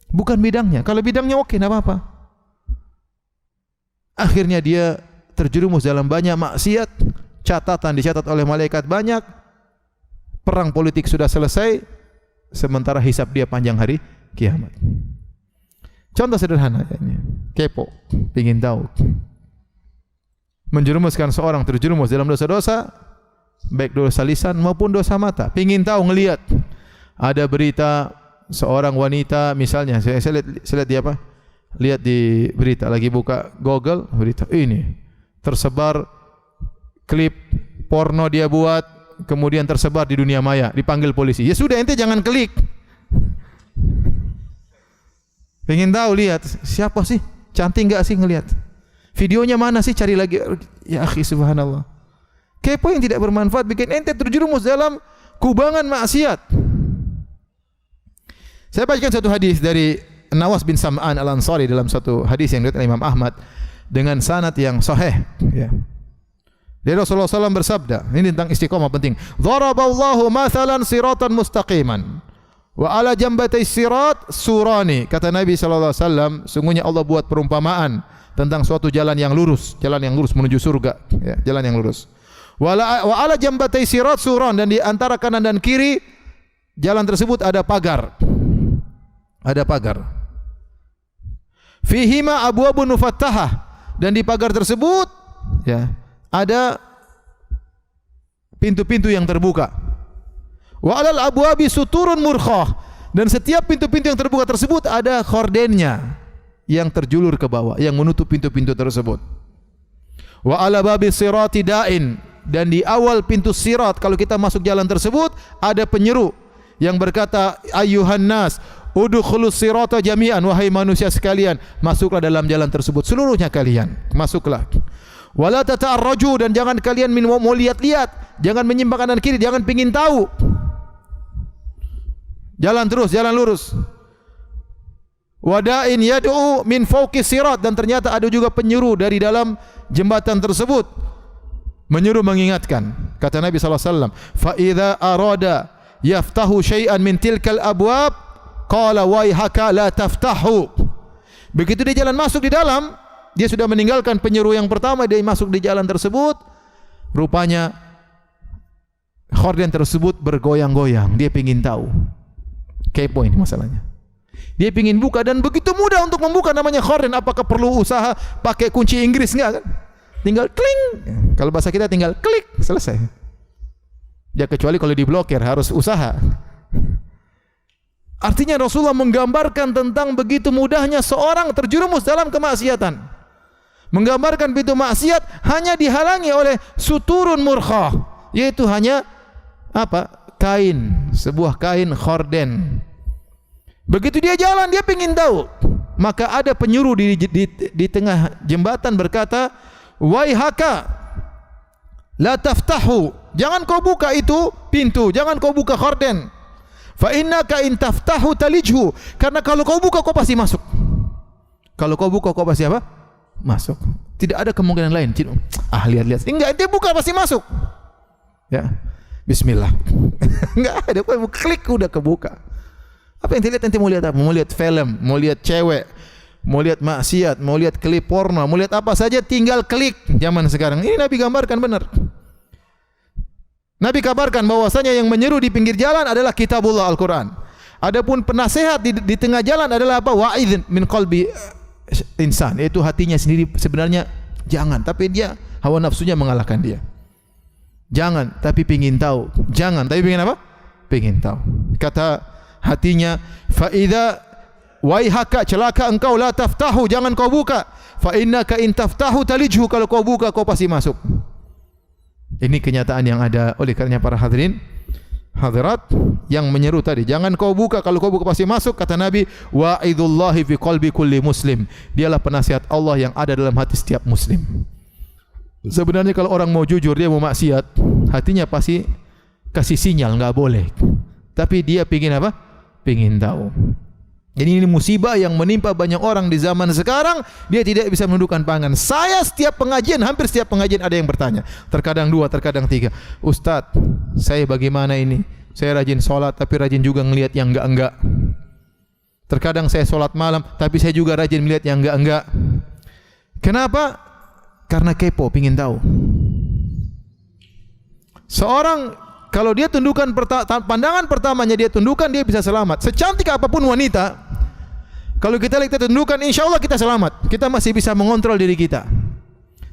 Bukan bidangnya. Kalau bidangnya oke, tidak apa-apa. Akhirnya dia terjerumus dalam banyak maksiat, catatan dicatat oleh malaikat banyak, perang politik sudah selesai, sementara hisab dia panjang hari kiamat. Contoh sederhana, kepo, ingin tahu, menjerumuskan seorang terjerumus dalam dosa-dosa, baik dosa lisan maupun dosa mata. Ingin tahu, ngelihat ada berita seorang wanita, misalnya saya lihat di lihat di berita, lagi buka Google, berita ini tersebar klip porno dia buat, kemudian tersebar di dunia maya, dipanggil polisi. Ya sudah, ente jangan klik. Pengen tahu, lihat siapa sih, cantik enggak sih, ngelihat videonya mana sih, cari lagi. Ya akhi, subhanallah, kepo yang tidak bermanfaat bikin ente terjerumus dalam kubangan maksiat. Saya bacakan satu hadis dari Nawas bin Sam'an Al-Ansari dalam satu hadis yang diriwayatkan Imam Ahmad dengan sanad yang sahih. Ya. Dari Rasulullah SAW bersabda, ini tentang istiqamah penting. Dharaballahu mathalan siratan mustaqiman wa ala jambatay sirat surani. Kata Nabi SAW, sungguhnya Allah buat perumpamaan tentang suatu jalan yang lurus menuju surga, ya, jalan yang lurus. Wa ala jambatay sirat suran, dan di antara kanan dan kiri jalan tersebut ada pagar. Ada pagar. Fihima abwabun mufattahah, dan di pagar tersebut ya ada pintu-pintu yang terbuka. Wa alal abwabi suturun murkhah, dan setiap pintu-pintu yang terbuka tersebut ada kordennya yang terjulur ke bawah yang menutup pintu-pintu tersebut. Wa ala babi sirati da'in, dan di awal pintu sirat kalau kita masuk jalan tersebut ada penyeru yang berkata, ayyuhan nas udkhulus sirata jami'an, wahai manusia sekalian, masuklah dalam jalan tersebut seluruhnya kalian, masuklah. Wala tata'arraju, dan jangan kalian mau lihat-lihat, jangan menyimpang kanan kiri, jangan pingin tahu. Jalan terus, jalan lurus. Wada'in yad'u min fawqi sirat, dan ternyata ada juga penyeru dari dalam jembatan tersebut, menyeru mengingatkan. Kata Nabi SAW, fa idza arada yaftahu syai'an min tilkal abwab qala waihaka la taftahu. Begitu dia jalan masuk di dalam, dia sudah meninggalkan penyeru yang pertama, dia masuk di jalan tersebut, rupanya khorden tersebut bergoyang-goyang. Dia ingin tahu, kepo ini masalahnya. Dia ingin buka, dan begitu mudah untuk membuka, namanya khorden. Apakah perlu usaha pakai kunci Inggris? Enggak kan? Tinggal kling. Kalau bahasa kita tinggal klik, selesai. Ya kecuali kalau diblokir, harus usaha. Artinya Rasulullah menggambarkan tentang begitu mudahnya seorang terjerumus dalam kemaksiatan. Menggambarkan pintu maksiat hanya dihalangi oleh suturun murkhah, yaitu hanya kain, sebuah kain khorden. Begitu dia jalan, dia ingin tahu, maka ada penyuruh di tengah jembatan berkata, waihaka la taftahu, jangan kau buka itu pintu, jangan kau buka khorden. Fa innaka in taftahu talijhu, karena kalau kau buka kau pasti masuk. Kalau kau buka kau pasti Masuk. Tidak ada kemungkinan lain. Lihat-lihat. Enggak, ente buka pasti masuk. Ya. Bismillah. Enggak ada, klik udah kebuka. Apa yang ente lihat? Ente mau lihat apa? Mau lihat film, mau lihat cewek, mau lihat maksiat, mau lihat klip porno, mau lihat apa saja tinggal klik. Zaman sekarang ini Nabi gambarkan benar. Nabi kabarkan bahwasanya yang menyeru di pinggir jalan adalah kitabullah Al-Quran. Adapun penasehat di tengah jalan adalah apa? Wa'idhin min qalbi insan, yaitu hatinya sendiri sebenarnya jangan, tapi dia hawa nafsunya mengalahkan dia. Jangan, tapi pingin tahu. Jangan, tapi pingin apa? Pingin tahu. Kata hatinya, fa idza waihaka, celaka engkau, la taftahu, jangan kau buka. Fa innaka in taftahu talijhu, kalau kau buka kau pasti masuk. Ini kenyataan yang ada. Oleh karenanya para hadirin hadirat yang menyeru tadi, jangan kau buka, kalau kau buka pasti masuk. Kata Nabi, wa'idullahi fi qalbi kulli muslim, dialah penasihat Allah yang ada dalam hati setiap muslim. Sebenarnya kalau orang mau jujur, dia mau maksiat, hatinya pasti kasih sinyal enggak boleh, tapi dia pingin apa? Pingin tahu. Jadi ini musibah yang menimpa banyak orang di zaman sekarang. Dia tidak bisa menundukkan pandangan. Saya setiap pengajian, hampir setiap pengajian ada yang bertanya. Terkadang 2, terkadang 3. Ustadz, saya bagaimana ini? Saya rajin sholat, tapi rajin juga ngelihat yang enggak-enggak. Terkadang saya sholat malam, tapi saya juga rajin melihat yang enggak-enggak. Kenapa? Karena kepo, pingin tahu. Seorang kalau dia tundukkan pandangan pertamanya, dia tundukkan, dia bisa selamat. Secantik apapun wanita, kalau kita lihat kita tundukkan, insya Allah kita selamat. Kita masih bisa mengontrol diri kita.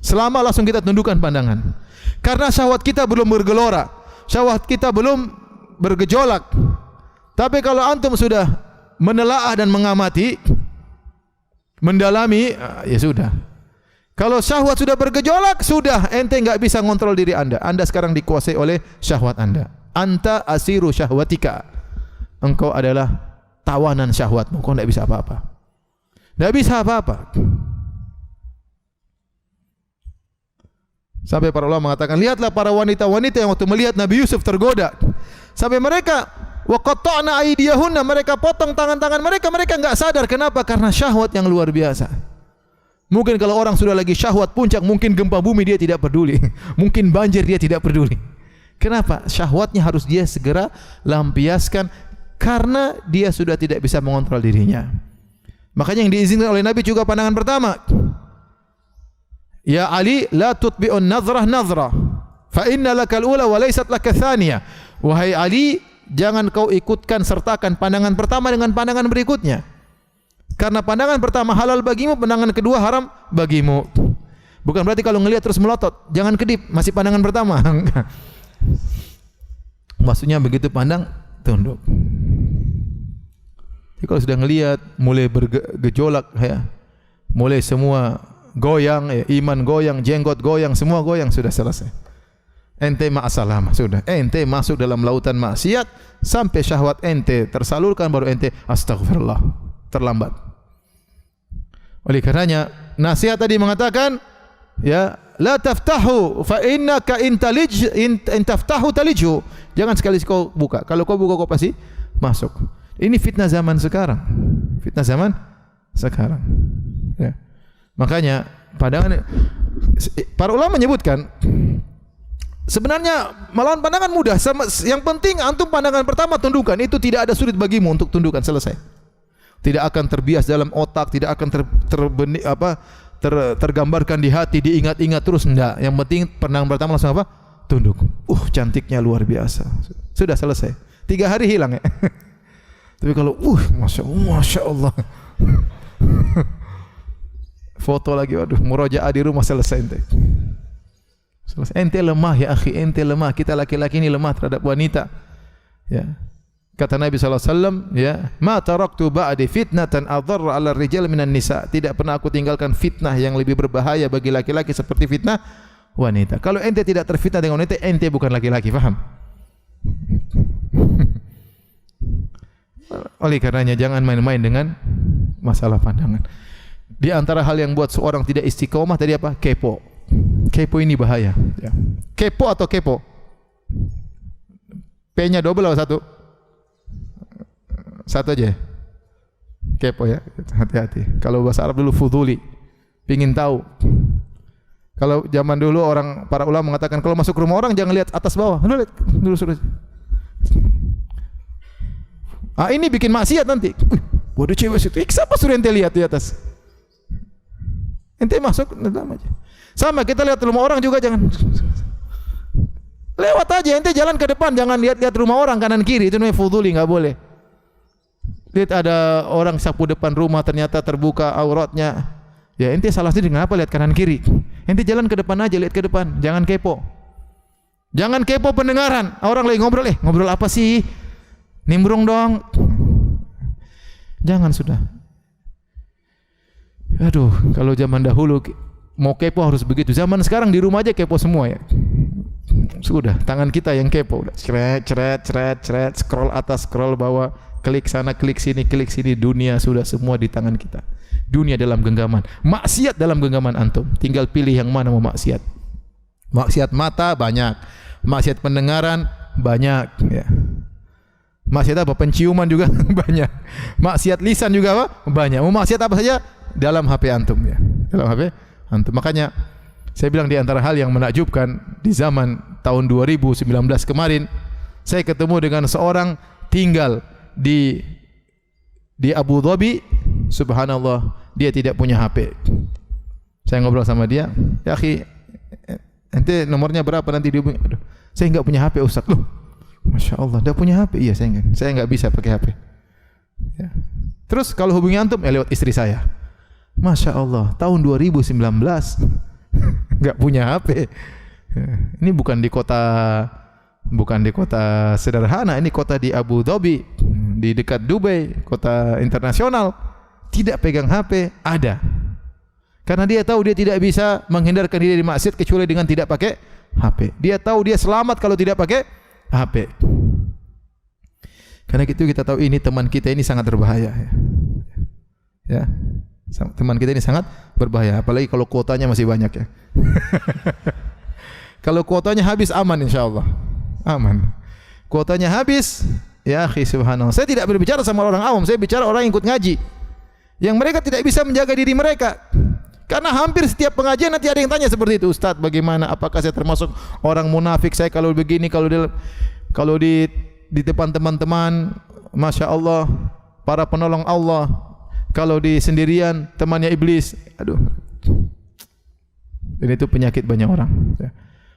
Selama langsung kita tundukkan pandangan. Karena syahwat kita belum bergelora, syahwat kita belum bergejolak. Tapi kalau antum sudah menelaah dan mengamati, mendalami, ya sudah. Kalau syahwat sudah bergejolak, sudah ente enggak bisa ngontrol diri anda. Anda sekarang dikuasai oleh syahwat anda. Anta asiru syahwatika. Engkau adalah tawanan syahwatmu. Kau enggak bisa apa-apa. Enggak bisa apa-apa. Sampai para ulama mengatakan, lihatlah para wanita-wanita yang waktu melihat Nabi Yusuf tergoda, sampai mereka wa qatta'na aydiyahunna, mereka potong tangan-tangan mereka, mereka enggak sadar. Kenapa? Karena syahwat yang luar biasa. Mungkin kalau orang sudah lagi syahwat puncak, mungkin gempa bumi dia tidak peduli, mungkin banjir dia tidak peduli. Kenapa? Syahwatnya harus dia segera lampiaskan, karena dia sudah tidak bisa mengontrol dirinya. Makanya yang diizinkan oleh Nabi juga pandangan pertama. Ya Ali, la tutbi'un nazrah nazrah, fa inna lakal ula wa laysat laka thaniyah. Wahai Ali, jangan kau ikutkan sertakan pandangan pertama dengan pandangan berikutnya. Karena pandangan pertama halal bagimu, pandangan kedua haram bagimu. Bukan berarti kalau ngelihat terus melotot, jangan kedip, masih pandangan pertama. Maksudnya begitu pandang, tunduk. Jadi kalau sudah ngelihat mulai bergejolak, ya, mulai semua goyang, ya, iman goyang, jenggot goyang, semua goyang, sudah selesai. Ente ma'asalamah, sudah. Ente masuk dalam lautan maksiat, sampai syahwat ente tersalurkan, baru ente astagfirullah, terlambat. Oleh karenanya nasihat tadi mengatakan, ya, la taftahu fa innaka in taftahu talijhu. Jangan sekali kau buka. Kalau kau buka kau pasti masuk. Ini fitnah zaman sekarang. Fitnah zaman sekarang. Ya. Makanya pandangan para ulama menyebutkan, sebenarnya melawan pandangan mudah. Yang penting antum pandangan pertama tundukkan. Itu tidak ada sulit bagimu untuk tundukkan, selesai. Tidak akan terbias dalam otak, tidak akan tergambarkan di hati, diingat-ingat terus, enggak. Yang penting pandangan pertama langsung apa? Tunduk. Cantiknya luar biasa. Sudah selesai. 3 hari hilang, ya. Tapi kalau Masya Allah. Foto lagi, waduh, murojaah di rumah, selesai ente. Selesai. Ente lemah ya akhi, ente lemah. Kita laki-laki ini lemah terhadap wanita. Ya. Kata Nabi SAW, ya, ma taraktu ba'di fitnatan adharra 'ala ar-rijal minan nisa. Tidak pernah aku tinggalkan fitnah yang lebih berbahaya bagi laki-laki seperti fitnah wanita. Kalau ente tidak terfitnah dengan wanita, ente bukan laki-laki, paham? Oleh karenanya jangan main-main dengan masalah pandangan. Di antara hal yang buat seorang tidak istiqomah tadi apa? Kepo. Kepo ini bahaya, ya. Kepo atau kepo? P-nya double atau satu? Satu aja. Kepo, ya. Hati-hati. Kalau bahasa Arab dulu fuduli. pingin tahu. Kalau zaman dulu para ulama mengatakan kalau masuk rumah orang jangan lihat atas bawah. Lihat dulu suruh. Ini bikin maksiat nanti. Waduh cewek situ. Siapa suruh ente lihat di atas? Ente masuk dalam aja. Sama kita lihat rumah orang juga jangan. Lewat aja, ente jalan ke depan, jangan lihat-lihat rumah orang kanan kiri, itu namanya fuduli, enggak boleh. Lihat ada orang sapu depan rumah ternyata terbuka auratnya. Ya ente salah sendiri, kenapa lihat kanan kiri? Ente jalan ke depan aja, lihat ke depan, jangan kepo. Jangan kepo pendengaran. Orang lagi ngobrol, ngobrol apa sih? Nimbrung dong. Jangan sudah. Aduh, kalau zaman dahulu mau kepo harus begitu. Zaman sekarang di rumah aja kepo semua ya. Sudah, tangan kita yang kepo. Cret, scroll atas, scroll bawah, klik sana, klik sini. Dunia sudah semua di tangan kita. Dunia dalam genggaman. Maksiat dalam genggaman antum. Tinggal pilih yang mana mau maksiat. Maksiat mata banyak. Maksiat pendengaran banyak. Ya. Maksiat apa? Penciuman juga banyak. Maksiat lisan juga apa? Banyak. Mau maksiat apa saja? Dalam HP antum ya. Dalam HP antum. Makanya saya bilang di antara hal yang menakjubkan di zaman tahun 2019 kemarin, saya ketemu dengan seorang tinggal di Abu Dhabi. Subhanallah, dia tidak punya HP. Saya ngobrol sama dia, "Ya akhi, ente nomornya berapa nanti dihubungi?" "Aduh, saya enggak punya HP Ustaz." "Loh, Masya Allah, dia punya HP?" "Iya, saya enggak bisa pakai HP." Ya. "Terus kalau hubungi antum?" "Lewat istri saya." Masya Allah, tahun 2019 enggak punya HP. Ini bukan di kota sederhana, ini kota di Abu Dhabi, di dekat Dubai, kota internasional. Tidak pegang HP, ada. Karena dia tahu dia tidak bisa menghindarkan diri dari maksiat kecuali dengan tidak pakai HP. Dia tahu dia selamat kalau tidak pakai HP. Karena itu kita tahu ini teman kita ini sangat berbahaya. Ya. Teman kita ini sangat berbahaya, apalagi kalau kuotanya masih banyak ya. Kalau kuotanya habis aman insyaallah. Aman. Kuotanya habis, ya akhi subhanallah. Saya tidak berbicara sama orang awam, saya bicara orang yang ikut ngaji. Yang mereka tidak bisa menjaga diri mereka. Karena hampir setiap pengajian nanti ada yang tanya seperti itu, "Ustaz, bagaimana? Apakah saya termasuk orang munafik? Saya kalau begini, kalau di depan teman-teman, Masya Allah, para penolong Allah. Kalau di sendirian, temannya iblis." Aduh. Dan itu penyakit banyak orang.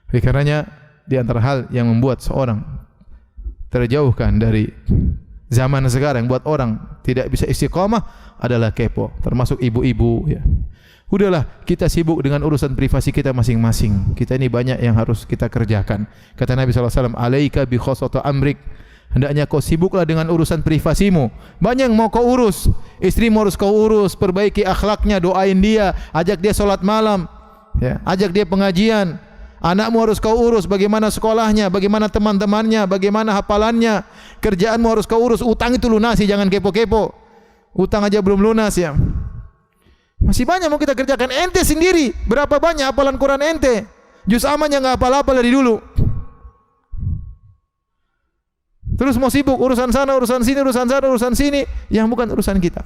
Oleh karenanya, di antara hal yang membuat seorang terjauhkan dari zaman sekarang, buat orang tidak bisa istiqamah adalah kepo, termasuk ibu-ibu ya. Udahlah, kita sibuk dengan urusan privasi kita masing-masing. Kita ini banyak yang harus kita kerjakan. Kata Nabi SAW, "Alaika bi khosata amrik." Hendaknya kau sibuklah dengan urusan privasimu. Banyak yang mau kau urus. Istrimu harus kau urus, perbaiki akhlaknya, doain dia, ajak dia salat malam, ya, ajak dia pengajian. Anakmu harus kau urus, bagaimana sekolahnya, bagaimana teman-temannya, bagaimana hafalannya. Kerjaanmu harus kau urus, utang itu lunasi, jangan kepo-kepo. Utang aja belum lunas ya. Masih banyak mau kita kerjakan. Ente sendiri, berapa banyak hafalan Quran ente? Juz amannya enggak hafal-hafal dari dulu. Terus mau sibuk urusan sana, urusan sini, urusan sana, urusan sini yang bukan urusan kita.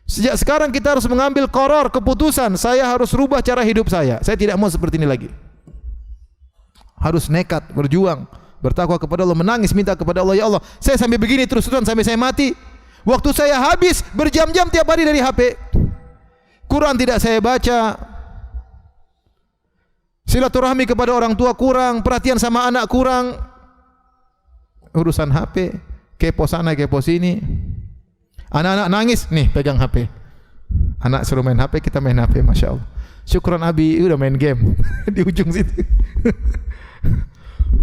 Sejak sekarang kita harus mengambil qaror, keputusan. Saya harus rubah cara hidup saya. Saya tidak mau seperti ini lagi. Harus nekat, berjuang, bertakwa kepada Allah, menangis, minta kepada Allah, "Ya Allah, saya sampai begini terus-terusan sampai saya mati. Waktu saya habis berjam-jam tiap hari dari HP. Quran tidak saya baca. Silaturahmi kepada orang tua kurang, perhatian sama anak kurang. Urusan HP, kepo sana, kepo sini. Anak-anak nangis, nih pegang HP. Anak suruh main HP, kita main HP, Masya Allah. Syukran Abi, udah main game di ujung situ."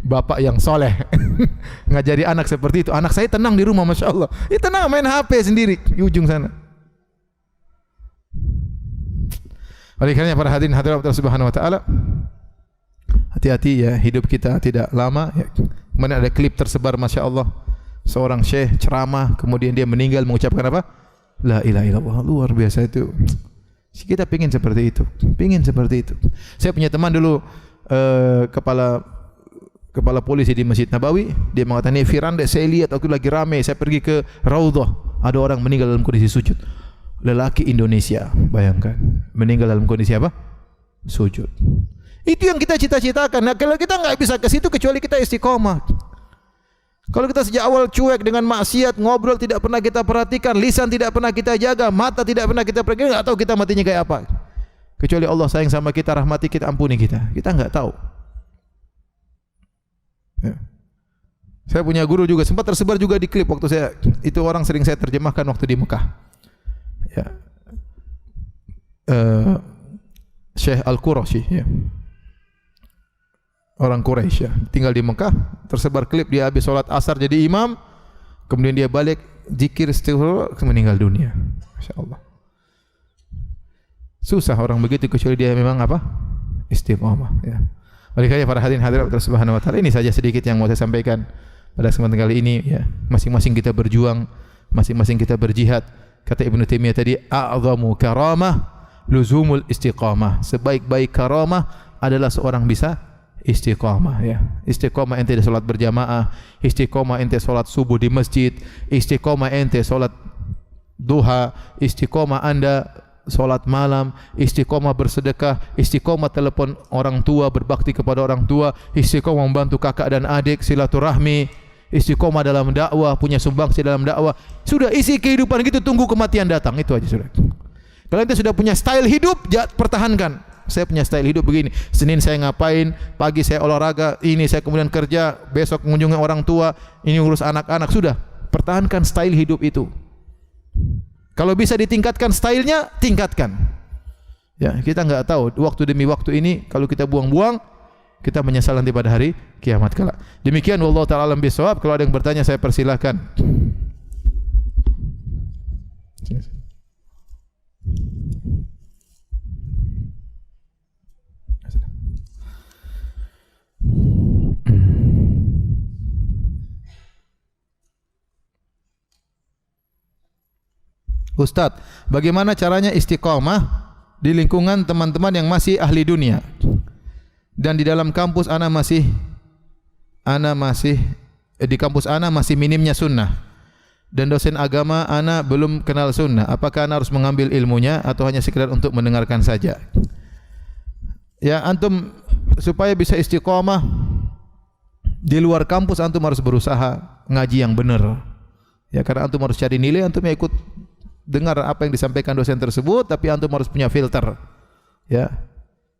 Bapak yang soleh ngajari anak seperti itu. Anak saya tenang di rumah, Masya Allah. Tenang main HP sendiri di ujung sana. Oleh karena para hadirin hadirat Allah Subhanahu wa taala, hati-hati ya, hidup kita tidak lama ya. Kemudian ada klip tersebar, Masya Allah, seorang syekh ceramah, kemudian dia meninggal mengucapkan apa? La ilaha illallah. Luar biasa itu. Kita pingin seperti itu. Saya punya teman dulu kepala polisi di Masjid Nabawi. Dia mengatakan, "Ini Firanda saya lihat waktu lagi ramai, saya pergi ke Raudhah, ada orang meninggal dalam kondisi sujud. lelaki Indonesia, bayangkan, meninggal dalam kondisi apa? Sujud. Itu yang kita cita-citakan. Nah, kalau kita nggak bisa ke situ kecuali kita istiqomah. Kalau kita sejak awal cuek dengan maksiat, ngobrol tidak pernah kita perhatikan, lisan tidak pernah kita jaga, mata tidak pernah kita perhatikan, nggak tahu kita matinya kayak apa. Kecuali Allah sayang sama kita, rahmati kita, ampuni kita. Kita nggak tahu. Ya. Saya punya guru juga, sempat tersebar juga di klip waktu saya, itu orang sering saya terjemahkan waktu di Mekah. Ya. Syekh Al-Qurashi, ya. Orang Quraisy, ya. Tinggal di Mekah, tersebar klip dia habis sholat asar jadi imam, kemudian dia balik zikir istighfar, meninggal dunia. Masya Allah. Susah orang begitu kecuali dia memang apa? Istiqomah, ya. Oleh karena para hadirin hadirat Allah Subhanahu wa taala, ini saja sedikit yang mau saya sampaikan pada kesempatan kali ini, ya. Masing-masing kita berjuang, masing-masing kita berjihad. Kata Ibnu Taimiyah tadi, a'zamu karamah luzumul istiqamah. Sebaik-baik karamah adalah seorang bisa istiqamah, ya. Istiqamah ente salat berjamaah, istiqamah ente salat subuh di masjid, istiqamah ente salat duha, istiqamah Anda salat malam, istiqamah bersedekah, istiqamah telepon orang tua, berbakti kepada orang tua, istiqamah membantu kakak dan adik, silaturahmi, istiqamah dalam dakwah, punya sumbangsi dalam dakwah. Sudah isi kehidupan gitu, tunggu kematian datang, itu aja sudah. Kalau ente sudah punya style hidup, pertahankan. Saya punya style hidup begini. Senin saya ngapain, pagi saya olahraga, ini saya kemudian kerja, besok mengunjungi orang tua, ini urus anak-anak. Sudah, pertahankan style hidup itu. Kalau bisa ditingkatkan stylenya, tingkatkan. Ya, kita nggak tahu waktu demi waktu ini kalau kita buang-buang, kita menyesal nanti pada hari kiamat kelak. Demikian wallahu taala alam bisawab. Kalau ada yang bertanya saya persilahkan. Ustadz, bagaimana caranya istiqomah di lingkungan teman-teman yang masih ahli dunia dan di dalam kampus di kampus ana masih minimnya sunnah dan dosen agama ana belum kenal sunnah. Apakah ana harus mengambil ilmunya atau hanya sekedar untuk mendengarkan saja? Ya, antum supaya bisa istiqomah di luar kampus, antum harus berusaha ngaji yang benar. Ya, karena antum harus cari nilai, antum ikut dengar apa yang disampaikan dosen tersebut, tapi antum harus punya filter. Ya.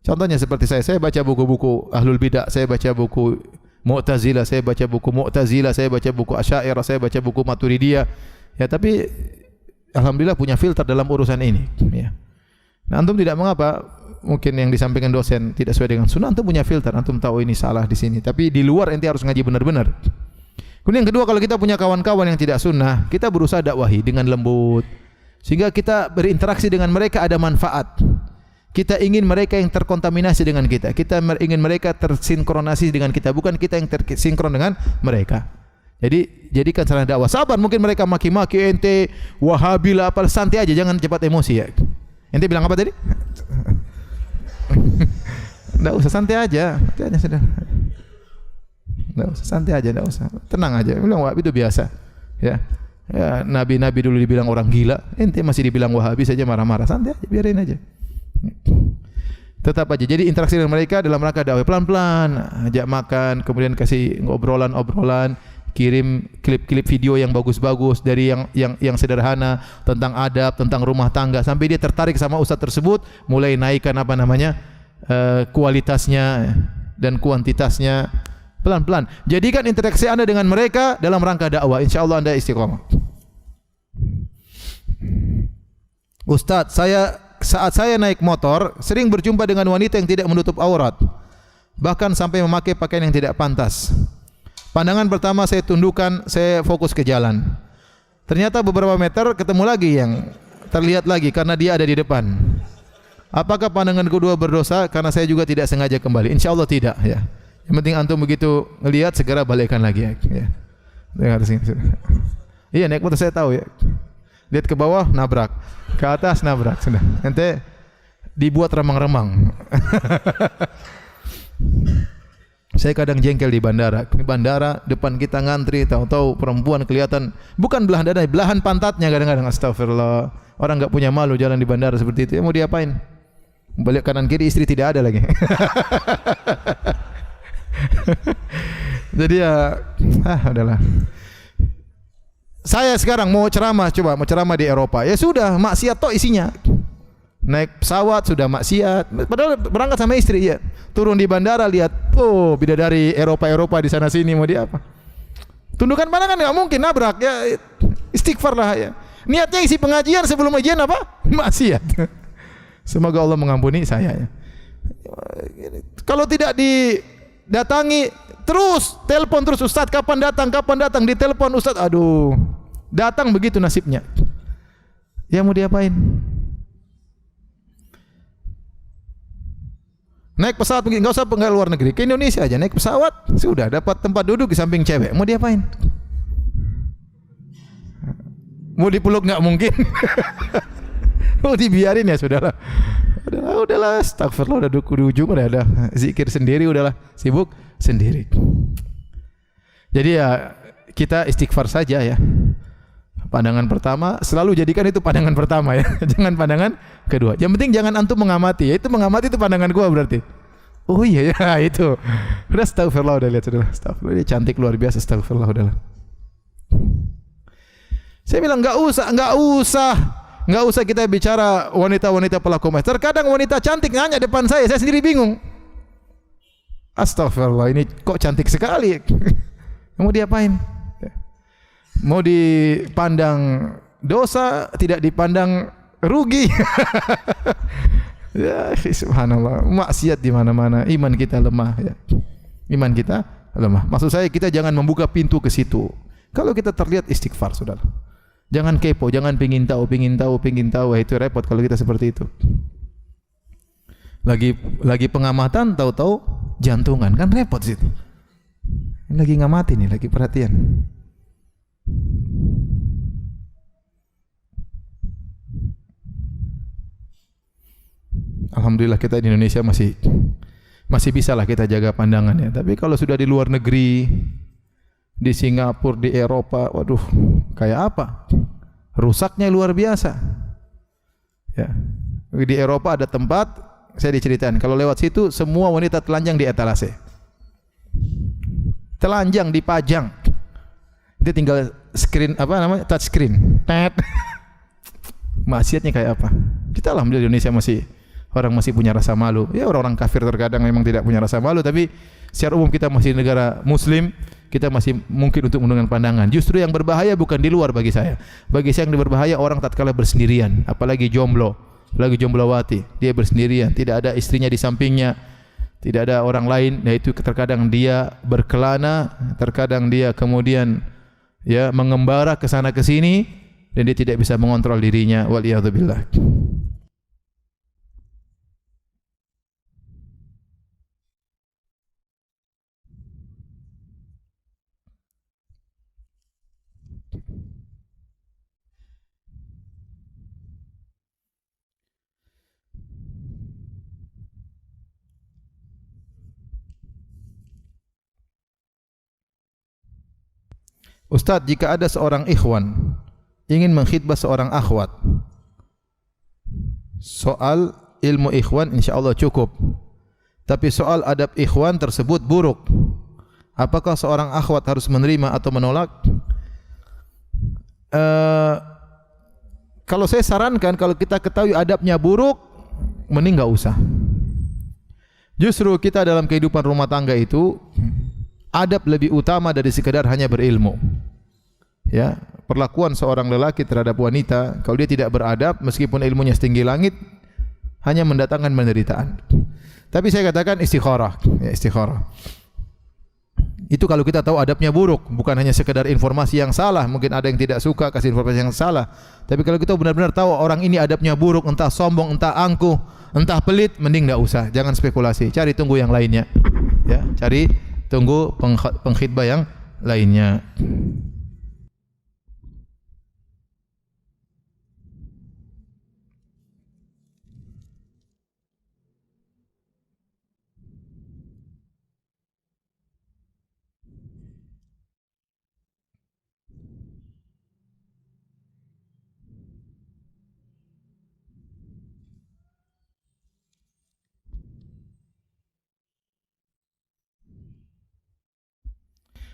Contohnya seperti saya baca buku-buku Ahlul Bidah, saya baca buku Mu'tazilah, saya baca buku Mu'tazilah, saya baca buku Asy'ariyah, saya baca buku Maturidiyah. Ya, tapi alhamdulillah punya filter dalam urusan ini, ya. Nah, antum tidak mengapa mungkin yang disampaikan dosen tidak sesuai dengan sunnah, antum punya filter, antum tahu ini salah di sini, tapi di luar ente harus ngaji benar-benar. Kemudian yang kedua, kalau kita punya kawan-kawan yang tidak sunnah, kita berusaha dakwahi dengan lembut, sehingga kita berinteraksi dengan mereka ada manfaat. Kita ingin mereka yang terkontaminasi dengan kita. Kita ingin mereka tersinkronasi dengan kita, bukan kita yang tersinkron dengan mereka. Jadi jadikan sarana dakwah. Sabar, mungkin mereka maki-maki ente, Wahabi lah, apa, santai aja, jangan cepat emosi, ya. Ente bilang apa tadi? Enggak usah, santai aja. Santai aja sudah. Enggak usah, santai aja, enggak usah. Tenang aja. Bilang Wahabi itu biasa. Ya. Ya, nabi-nabi dulu dibilang orang gila, ente masih dibilang Wahabi saja marah-marah. Santai aja, biarin aja. Tetap aja. Jadi interaksi dengan mereka dalam rangka dakwah, pelan-pelan, ajak makan, kemudian kasih obrolan-obrolan, kirim klip-klip video yang bagus-bagus dari yang sederhana tentang adab, tentang rumah tangga, sampai dia tertarik sama ustaz tersebut, mulai naikkan kualitasnya dan kuantitasnya. Pelan-pelan. Jadikan interaksi Anda dengan mereka dalam rangka dakwah. Insyaallah Anda istiqomah. Ustaz, saat saya naik motor sering berjumpa dengan wanita yang tidak menutup aurat, bahkan sampai memakai pakaian yang tidak pantas. Pandangan pertama saya tundukkan, saya fokus ke jalan. Ternyata beberapa meter ketemu lagi yang terlihat lagi karena dia ada di depan. Apakah pandangan kedua berdosa karena saya juga tidak sengaja kembali? Insyaallah tidak, ya. Yang penting antum begitu melihat segera balikkan lagi, ya. Dengar sini. Iya, naik motor saya tahu, ya. Lihat ke bawah nabrak, ke atas nabrak, sudah. Ente dibuat remang-remang. Saya kadang jengkel di bandara. Di bandara depan kita ngantri, tahu-tahu perempuan kelihatan bukan belahan dada, belahan pantatnya kadang-kadang. Astagfirullah. Orang enggak punya malu jalan di bandara seperti itu. Ya, mau diapain? Balik kanan kiri istri tidak ada lagi. Jadi ya, udahlah. Saya sekarang mau ceramah, mau ceramah di Eropa. Ya sudah, maksiat toh isinya. Naik pesawat sudah maksiat. Padahal berangkat sama istri ya. Turun di bandara lihat, oh bidadari Eropa di sana sini, mau dia apa? Tundukan pandangan nggak mungkin, nabrak ya. Istighfar lah ya. Niatnya isi pengajian, sebelum ujian apa? Maksiat. Semoga Allah mengampuni saya ya. Kalau tidak didatangi terus telepon terus, Ustaz kapan datang ditelepon Ustaz, aduh datang begitu nasibnya. Ya mau diapain? Naik pesawat mungkin enggak usah luar negeri, ke Indonesia aja naik pesawat sudah dapat tempat duduk di samping cewek, mau diapain? Mau dipeluk enggak mungkin. Mau dibiarin ya sudahlah. Udahlah, astagfirullah, udah di ujung udah ada zikir sendiri, udahlah sibuk sendiri. Jadi ya kita istighfar saja ya. Pandangan pertama selalu jadikan itu pandangan pertama ya. Jangan pandangan kedua. Yang penting jangan antum mengamati. Ya itu mengamati itu pandangan gua berarti. Oh iya ya itu. Udah astagfirullah, udah lihat sudah. Astagfirullah, dia cantik luar biasa, astagfirullah, udahlah. Saya bilang enggak usah kita bicara wanita-wanita pelaku maksiat. Terkadang wanita cantik nanya depan saya sendiri bingung. Astagfirullah, ini kok cantik sekali. Mau diapain? Mau dipandang dosa, tidak dipandang rugi. Ya, subhanallah, maksiat di mana-mana, iman kita lemah ya. Iman kita lemah. Maksud saya kita jangan membuka pintu ke situ. Kalau kita terlihat istighfar, saudara. Jangan kepo, jangan pingin tahu. Itu repot kalau kita seperti itu. Lagi pengamatan, tahu-tahu jantungan, kan repot situ. Lagi ngamati nih, lagi perhatian. Alhamdulillah kita di Indonesia masih bisa lah kita jaga pandangannya. Tapi kalau sudah di luar negeri, di Singapura, di Eropa, waduh, kayak apa? Rusaknya luar biasa. Ya. Di Eropa ada tempat, saya diceritain, kalau lewat situ semua wanita telanjang di etalase. Telanjang dipajang. Dia tinggal screen touch screen. Tet. Maksiatnya kayak apa? Kita alhamdulillah di Indonesia orang masih punya rasa malu. Ya orang-orang kafir terkadang memang tidak punya rasa malu, tapi secara umum kita masih negara muslim, kita masih mungkin untuk menundukkan pandangan. Justru yang berbahaya bukan di luar bagi saya. Bagi saya yang berbahaya orang tatkala bersendirian, apalagi jomblo, apalagi jomblowati. Dia bersendirian, tidak ada istrinya di sampingnya, tidak ada orang lain. Nah itu terkadang dia berkelana, terkadang dia kemudian ya mengembara ke sana ke sini dan dia tidak bisa mengontrol dirinya. Waliyadzubillah. Ustaz, jika ada seorang ikhwan ingin mengkhidbah seorang akhwat, soal ilmu ikhwan insyaallah cukup, tapi soal adab ikhwan tersebut buruk, apakah seorang akhwat harus menerima atau menolak? Kalau saya sarankan, kalau kita ketahui adabnya buruk, mending enggak usah. Justru kita dalam kehidupan rumah tangga itu adab lebih utama dari sekedar hanya berilmu. Ya, perlakuan seorang lelaki terhadap wanita, kalau dia tidak beradab, meskipun ilmunya setinggi langit, hanya mendatangkan penderitaan. Tapi saya katakan istikharah, ya istikharah. Itu kalau kita tahu adabnya buruk, bukan hanya sekedar informasi yang salah. Mungkin ada yang tidak suka kasih informasi yang salah. Tapi kalau kita benar-benar tahu orang ini adabnya buruk, entah sombong, entah angkuh, entah pelit, mending enggak usah. Jangan spekulasi. Cari tunggu yang lainnya. Ya, cari tunggu pengkhidbah yang lainnya.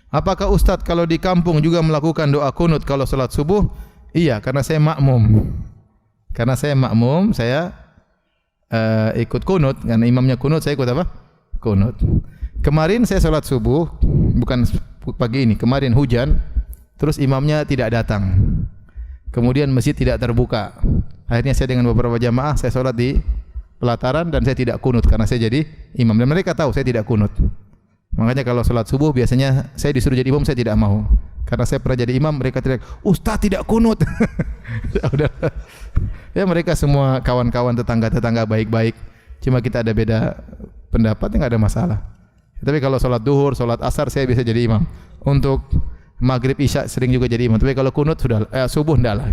Apakah Ustadz kalau di kampung juga melakukan doa kunut kalau salat subuh? Iya, karena saya makmum. Karena saya makmum, saya ikut kunut. Karena imamnya kunut, saya ikut apa? Kunut. Kemarin saya salat subuh, bukan pagi ini, kemarin hujan, terus imamnya tidak datang. Kemudian masjid tidak terbuka. Akhirnya saya dengan beberapa jamaah, saya salat di pelataran dan saya tidak kunut karena saya jadi imam. Dan mereka tahu saya tidak kunut. Makanya kalau salat subuh biasanya saya disuruh jadi imam, saya tidak mau. Karena saya pernah jadi imam, mereka teriak, "Ustaz tidak kunut." Udah. Ya mereka semua kawan-kawan tetangga-tetangga baik-baik. Cuma kita ada beda pendapat, enggak ada masalah. Tapi kalau salat duhur, salat asar saya bisa jadi imam. Untuk maghrib isya sering juga jadi imam. Tapi kalau kunut sudah subuh enggak lah.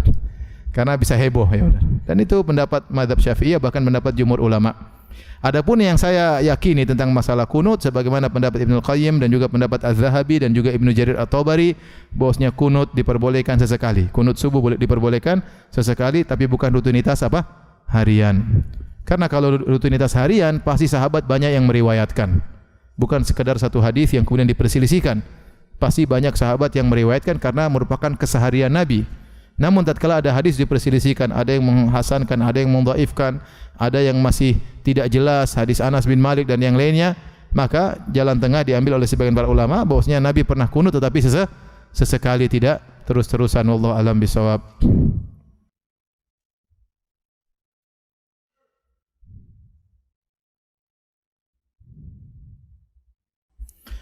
Karena bisa heboh ya udah. Dan itu pendapat mazhab Syafi'iyah, bahkan pendapat jumhur ulama. Adapun yang saya yakini tentang masalah kunut sebagaimana pendapat Ibnu Qayyim dan juga pendapat Az-Zahabi dan juga Ibnu Jarir At-Tabari, bahwasanya kunut diperbolehkan sesekali. Kunut subuh boleh diperbolehkan sesekali tapi bukan rutinitas apa? Harian. Karena kalau rutinitas harian pasti sahabat banyak yang meriwayatkan. Bukan sekedar satu hadis yang kemudian diperselisihkan. Pasti banyak sahabat yang meriwayatkan karena merupakan keseharian Nabi. Namun tatkala ada hadis diperselisihkan, ada yang menghasankan, ada yang mendhaifkan, ada yang masih tidak jelas, hadis Anas bin Malik dan yang lainnya, maka jalan tengah diambil oleh sebagian para ulama bahwasanya Nabi pernah kunut tetapi sesekali, tidak terus-terusan. Wallahu a'lam bishawab.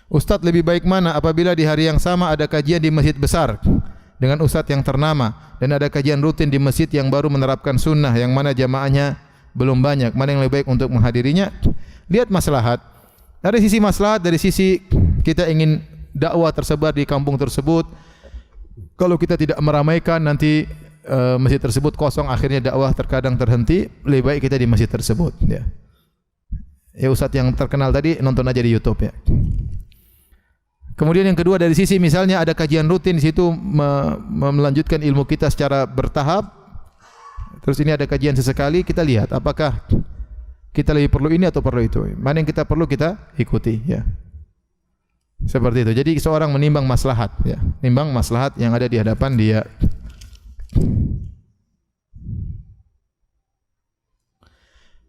Ustaz, lebih baik mana apabila di hari yang sama ada kajian di masjid besar dengan ustaz yang ternama dan ada kajian rutin di masjid yang baru menerapkan sunnah yang mana jamaahnya belum banyak, mana yang lebih baik untuk menghadirinya? Lihat maslahat. Dari sisi maslahat, dari sisi kita ingin dakwah tersebar di kampung tersebut, kalau kita tidak meramaikan nanti masjid tersebut kosong, akhirnya dakwah terkadang terhenti, lebih baik kita di masjid tersebut ya. Ya ustaz yang terkenal tadi nonton aja di YouTube ya. Kemudian yang kedua, dari sisi misalnya ada kajian rutin di situ melanjutkan ilmu kita secara bertahap. Terus ini ada kajian sesekali, kita lihat apakah kita lebih perlu ini atau perlu itu. Mana yang kita perlu kita ikuti ya. Seperti itu. Jadi seorang menimbang maslahat ya. Nimbang maslahat yang ada di hadapan dia.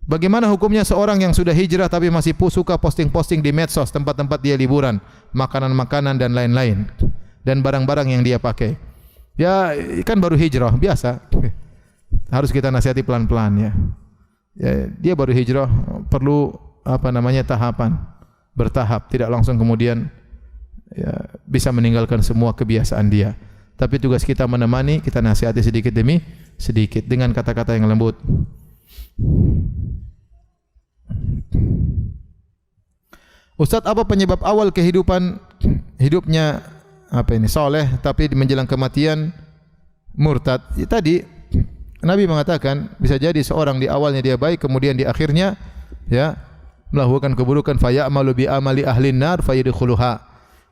Bagaimana hukumnya seorang yang sudah hijrah tapi masih suka posting-posting di medsos tempat-tempat dia liburan, makanan-makanan dan lain-lain, dan barang-barang yang dia pakai? Ya kan baru hijrah, biasa. Harus kita nasihati pelan-pelan ya. Ya dia baru hijrah, perlu tahapan, bertahap, tidak langsung kemudian ya, bisa meninggalkan semua kebiasaan dia. Tapi tugas kita menemani, kita nasihati sedikit demi sedikit dengan kata-kata yang lembut. Ustaz, apa penyebab awal hidupnya soleh tapi menjelang kematian murtad? Ya, tadi Nabi mengatakan bisa jadi seorang di awalnya dia baik, kemudian di akhirnya ya melakukan keburukan, fayamalu bi amali ahlin nar fayadkhuluha.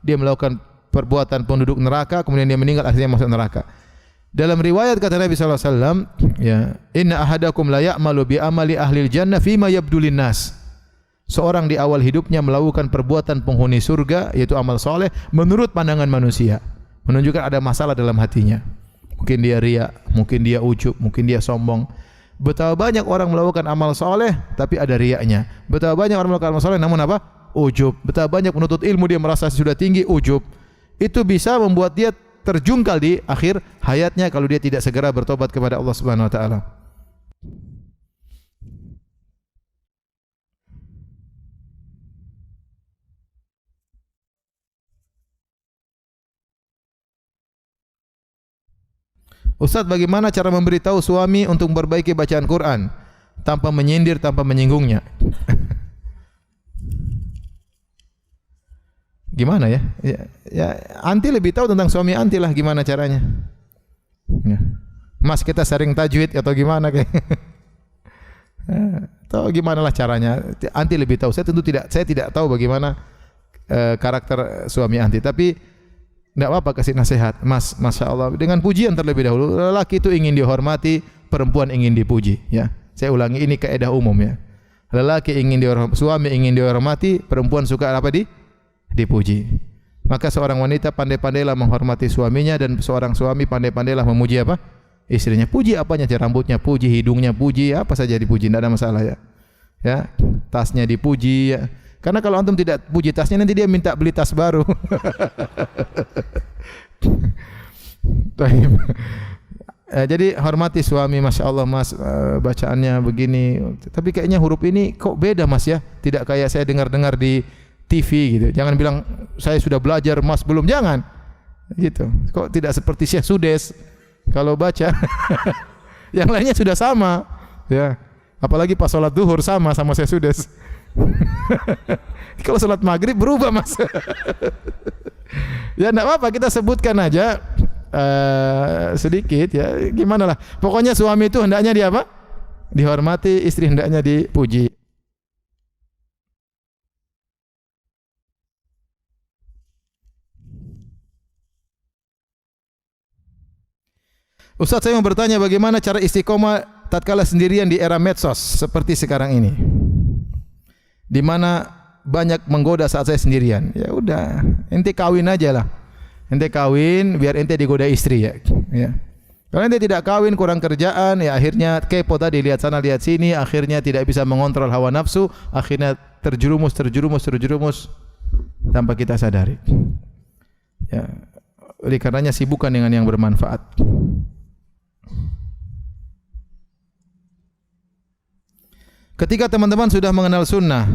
Dia melakukan perbuatan penduduk neraka, kemudian dia meninggal, akhirnya masuk neraka. Dalam riwayat kata Nabi sallallahu alaihi wasallam, ya, inna ahadakum la ya'malu bi amali ahlil jannah fima yabdulin nas. Seorang di awal hidupnya melakukan perbuatan penghuni surga, yaitu amal soleh menurut pandangan manusia, menunjukkan ada masalah dalam hatinya. Mungkin dia riya, mungkin dia ujub, mungkin dia sombong. Betapa banyak orang melakukan amal soleh tapi ada riyanya. Betapa banyak orang melakukan amal soleh namun apa? Ujub. Betapa banyak menuntut ilmu dia merasa sudah tinggi, ujub. Itu bisa membuat dia terjungkal di akhir hayatnya kalau dia tidak segera bertobat kepada Allah Subhanahu wa taala. Ustaz, bagaimana cara memberitahu suami untuk memperbaiki bacaan Quran tanpa menyindir, tanpa menyinggungnya? Gimana ya? Ya, anti lebih tahu tentang suami anti lah gimana caranya. Ya. Mas, kita sering tajwid atau gimana kayak? Tahu gimana lah caranya? Anti lebih tahu. Saya tidak tahu bagaimana karakter suami anti. Tapi tidak apa-apa kasih nasihat. Mas, masya Allah. Dengan pujian terlebih dahulu. Lelaki itu ingin dihormati, perempuan ingin dipuji. Ya, saya ulangi, ini kaidah umum ya. Lelaki ingin dihormati, suami ingin dihormati, perempuan suka apa dipuji. Maka seorang wanita pandai-pandailah menghormati suaminya dan seorang suami pandai-pandailah memuji apa? Istrinya. Puji apanya? Rambutnya puji, hidungnya puji, apa saja dipuji, tidak ada masalah ya. Ya, tasnya dipuji ya. Karena kalau antum tidak puji tasnya nanti dia minta beli tas baru. Jadi hormati suami, masya Allah mas, bacaannya begini. Tapi kayaknya huruf ini kok beda mas ya. Tidak kayak saya dengar-dengar di TV gitu. Jangan bilang saya sudah belajar mas belum, jangan. Gitu. Kok tidak seperti Syekh Sudes kalau baca. Yang lainnya sudah sama. Ya. Apalagi pas sholat duhur sama Syekh Sudes. Kalau sholat maghrib berubah mas. Ya enggak apa-apa, kita sebutkan aja sedikit ya. Gimana lah. Pokoknya suami itu hendaknya dia apa? Dihormati, istri hendaknya dipuji. Ustaz, saya mau bertanya bagaimana cara istiqomah tatkala sendirian di era medsos seperti sekarang ini, di mana banyak menggoda saat saya sendirian. Ya udah, ente kawin aja lah. Ente kawin biar ente digoda istri ya. Kalau ente tidak kawin, kurang kerjaan, ya akhirnya kepo tadi, lihat sana lihat sini, akhirnya tidak bisa mengontrol hawa nafsu, akhirnya terjerumus tanpa kita sadari. Ya, oleh karenanya sibukkan dengan yang bermanfaat. Ketika teman-teman sudah mengenal sunnah,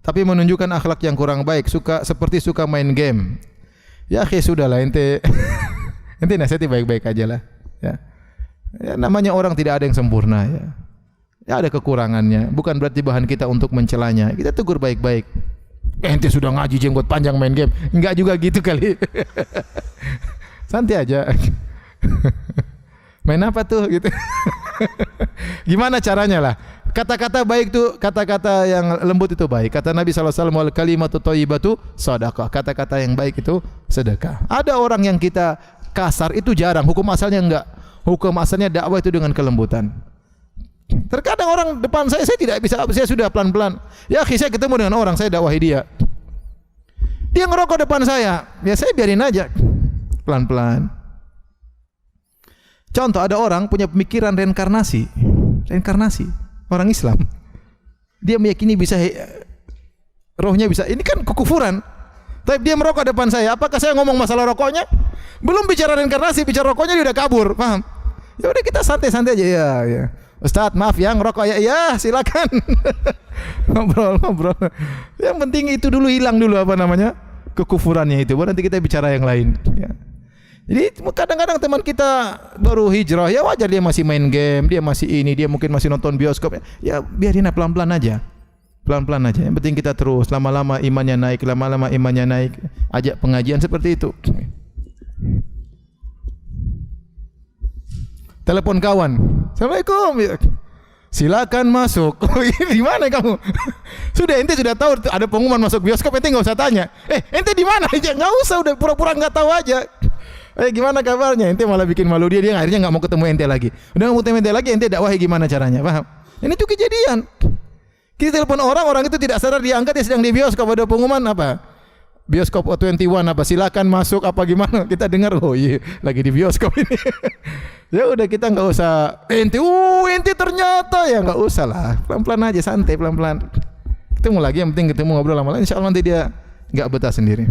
tapi menunjukkan akhlak yang kurang baik, seperti suka main game, ya akhi sudahlah ente, ente nasihati baik-baik aja lah. Ya, namanya orang tidak ada yang sempurna ya. Ya ada kekurangannya, bukan berarti bahan kita untuk mencelanya. Kita tegur baik-baik. Ente sudah ngaji jenggot panjang main game, enggak juga gitu kali. Santai aja. Main apa tuh gitu. Gimana caranya lah? Kata-kata baik itu, kata-kata yang lembut itu baik. Kata Nabi SAW, wal kalimatu thayyibatu shadaqah. Kata-kata yang baik itu sedekah. Ada orang yang kita kasar itu jarang, hukum asalnya enggak. Hukum asalnya dakwah itu dengan kelembutan. Terkadang orang depan saya tidak bisa, saya sudah pelan-pelan. Ya akhi, saya ketemu dengan orang, saya dakwahi dia. Dia ngerokok depan saya, ya saya biarin aja. Pelan-pelan. Contoh, ada orang punya pemikiran reinkarnasi. Orang Islam. Dia meyakini bisa rohnya bisa. Ini kan kekufuran. Tapi dia merokok depan saya. Apakah saya ngomong masalah rokoknya? Belum bicara reinkarnasi, bicara rokoknya dia udah kabur, paham? Ya udah kita santai-santai aja ya. Ustaz, maaf ya ngerokok ya. Ya, silakan. Ngobrol. Yang penting itu dulu hilang dulu apa namanya? Kekufurannya itu. Baru nanti kita bicara yang lain, ya. Jadi kadang-kadang teman kita baru hijrah, ya wajar dia masih main game, dia masih ini, dia mungkin masih nonton bioskop. Ya biarin pelan-pelan aja. Pelan-pelan aja. Yang penting kita terus, lama-lama imannya naik, ajak pengajian seperti itu. Telepon kawan. Assalamualaikum. Silakan masuk. Di mana kamu? Sudah, ente sudah tahu ada pengumuman masuk bioskop, ente enggak usah tanya. Ente di mana? Enggak usah, udah pura-pura enggak tahu aja. Gimana kabarnya? Ente malah bikin malu dia akhirnya enggak mau ketemu ente lagi. Udah enggak mau ketemu ente lagi, ente dakwahi gimana caranya? Paham? Ini tuh kejadian. Kita telepon orang itu tidak sadar diangkat, dia sedang di bioskop, ada pengumuman apa? Bioskop O21 apa? Silakan masuk apa gimana? Kita dengar, oh iya, lagi di bioskop ini. Ya udah kita enggak usah ente ternyata, ya enggak usah lah. Pelan-pelan aja, santai pelan-pelan. Ketemu lagi, yang penting ketemu ngobrol lama-lama, insyaallah nanti dia enggak betah sendiri.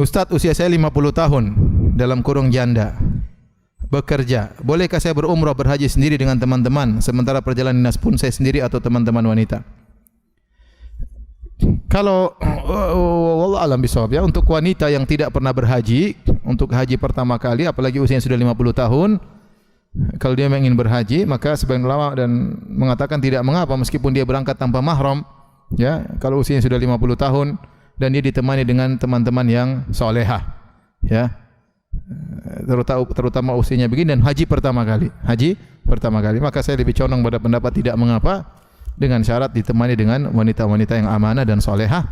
Ustaz, usia saya 50 tahun, dalam kurung janda, bekerja. Bolehkah saya berumrah berhaji sendiri dengan teman-teman, sementara perjalanan dinas pun saya sendiri atau teman-teman wanita? Kalau wallah alam bisawab ya, untuk wanita yang tidak pernah berhaji, untuk haji pertama kali, apalagi usianya sudah 50 tahun, kalau dia ingin berhaji, maka sebagian ulama dan mengatakan tidak mengapa meskipun dia berangkat tanpa mahram, ya, kalau usianya sudah 50 tahun dan dia ditemani dengan teman-teman yang solehah, ya, terutama usianya begini dan haji pertama kali, maka saya lebih condong pada pendapat tidak mengapa, dengan syarat ditemani dengan wanita-wanita yang amanah dan solehah,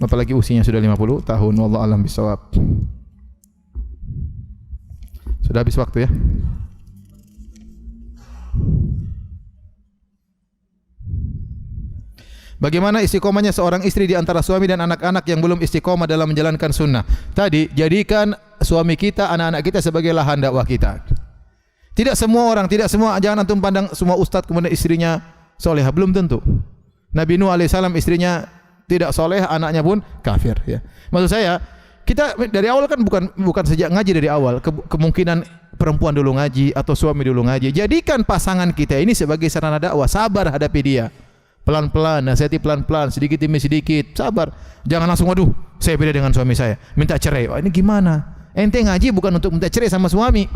apalagi usianya sudah 50 tahun. Wallahu a'lam bishawab. Sudah habis waktu ya. Bagaimana istiqomahnya seorang istri di antara suami dan anak-anak yang belum istiqomah dalam menjalankan sunnah? Tadi, jadikan suami kita, anak-anak kita sebagai lahan dakwah kita. Tidak semua orang, jangan antum pandang semua ustaz kemudian istrinya solehah, belum tentu. Nabi Nuh alaihissalam istrinya tidak soleh, anaknya pun kafir. Ya. Maksud saya, kita dari awal kan bukan sejak ngaji dari awal, kemungkinan perempuan dulu ngaji atau suami dulu ngaji. Jadikan pasangan kita ini sebagai sarana dakwah, sabar hadapi dia. Pelan-pelan, nasihati pelan-pelan, sedikit demi sedikit, sabar. Jangan langsung, waduh, saya beda dengan suami saya, minta cerai. Wah, ini gimana? Ente ngaji bukan untuk minta cerai sama suami.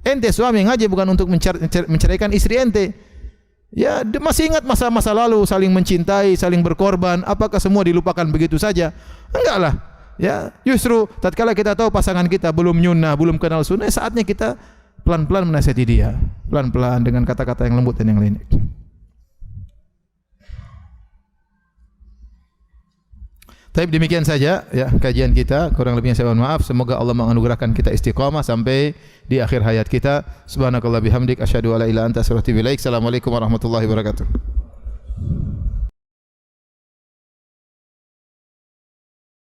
Ente suami ngaji bukan untuk menceraikan istri ente. Ya, masih ingat masa-masa lalu saling mencintai, saling berkorban. Apakah semua dilupakan begitu saja? Enggak lah. Ya, justru tatkala kita tahu pasangan kita belum nyunnah, belum kenal sunnah, saatnya kita pelan-pelan menasihati dia, pelan-pelan dengan kata-kata yang lembut dan yang lainnya. Tapi demikian saja ya kajian kita, kurang lebihnya saya mohon maaf. Semoga Allah menganugerahkan kita istiqamah sampai di akhir hayat kita. Subhanakallah bihamdik asyhadu alla ilaha illa anta astaghfiruka wa atubu ilaik. Assalamualaikum warahmatullahi wabarakatuh.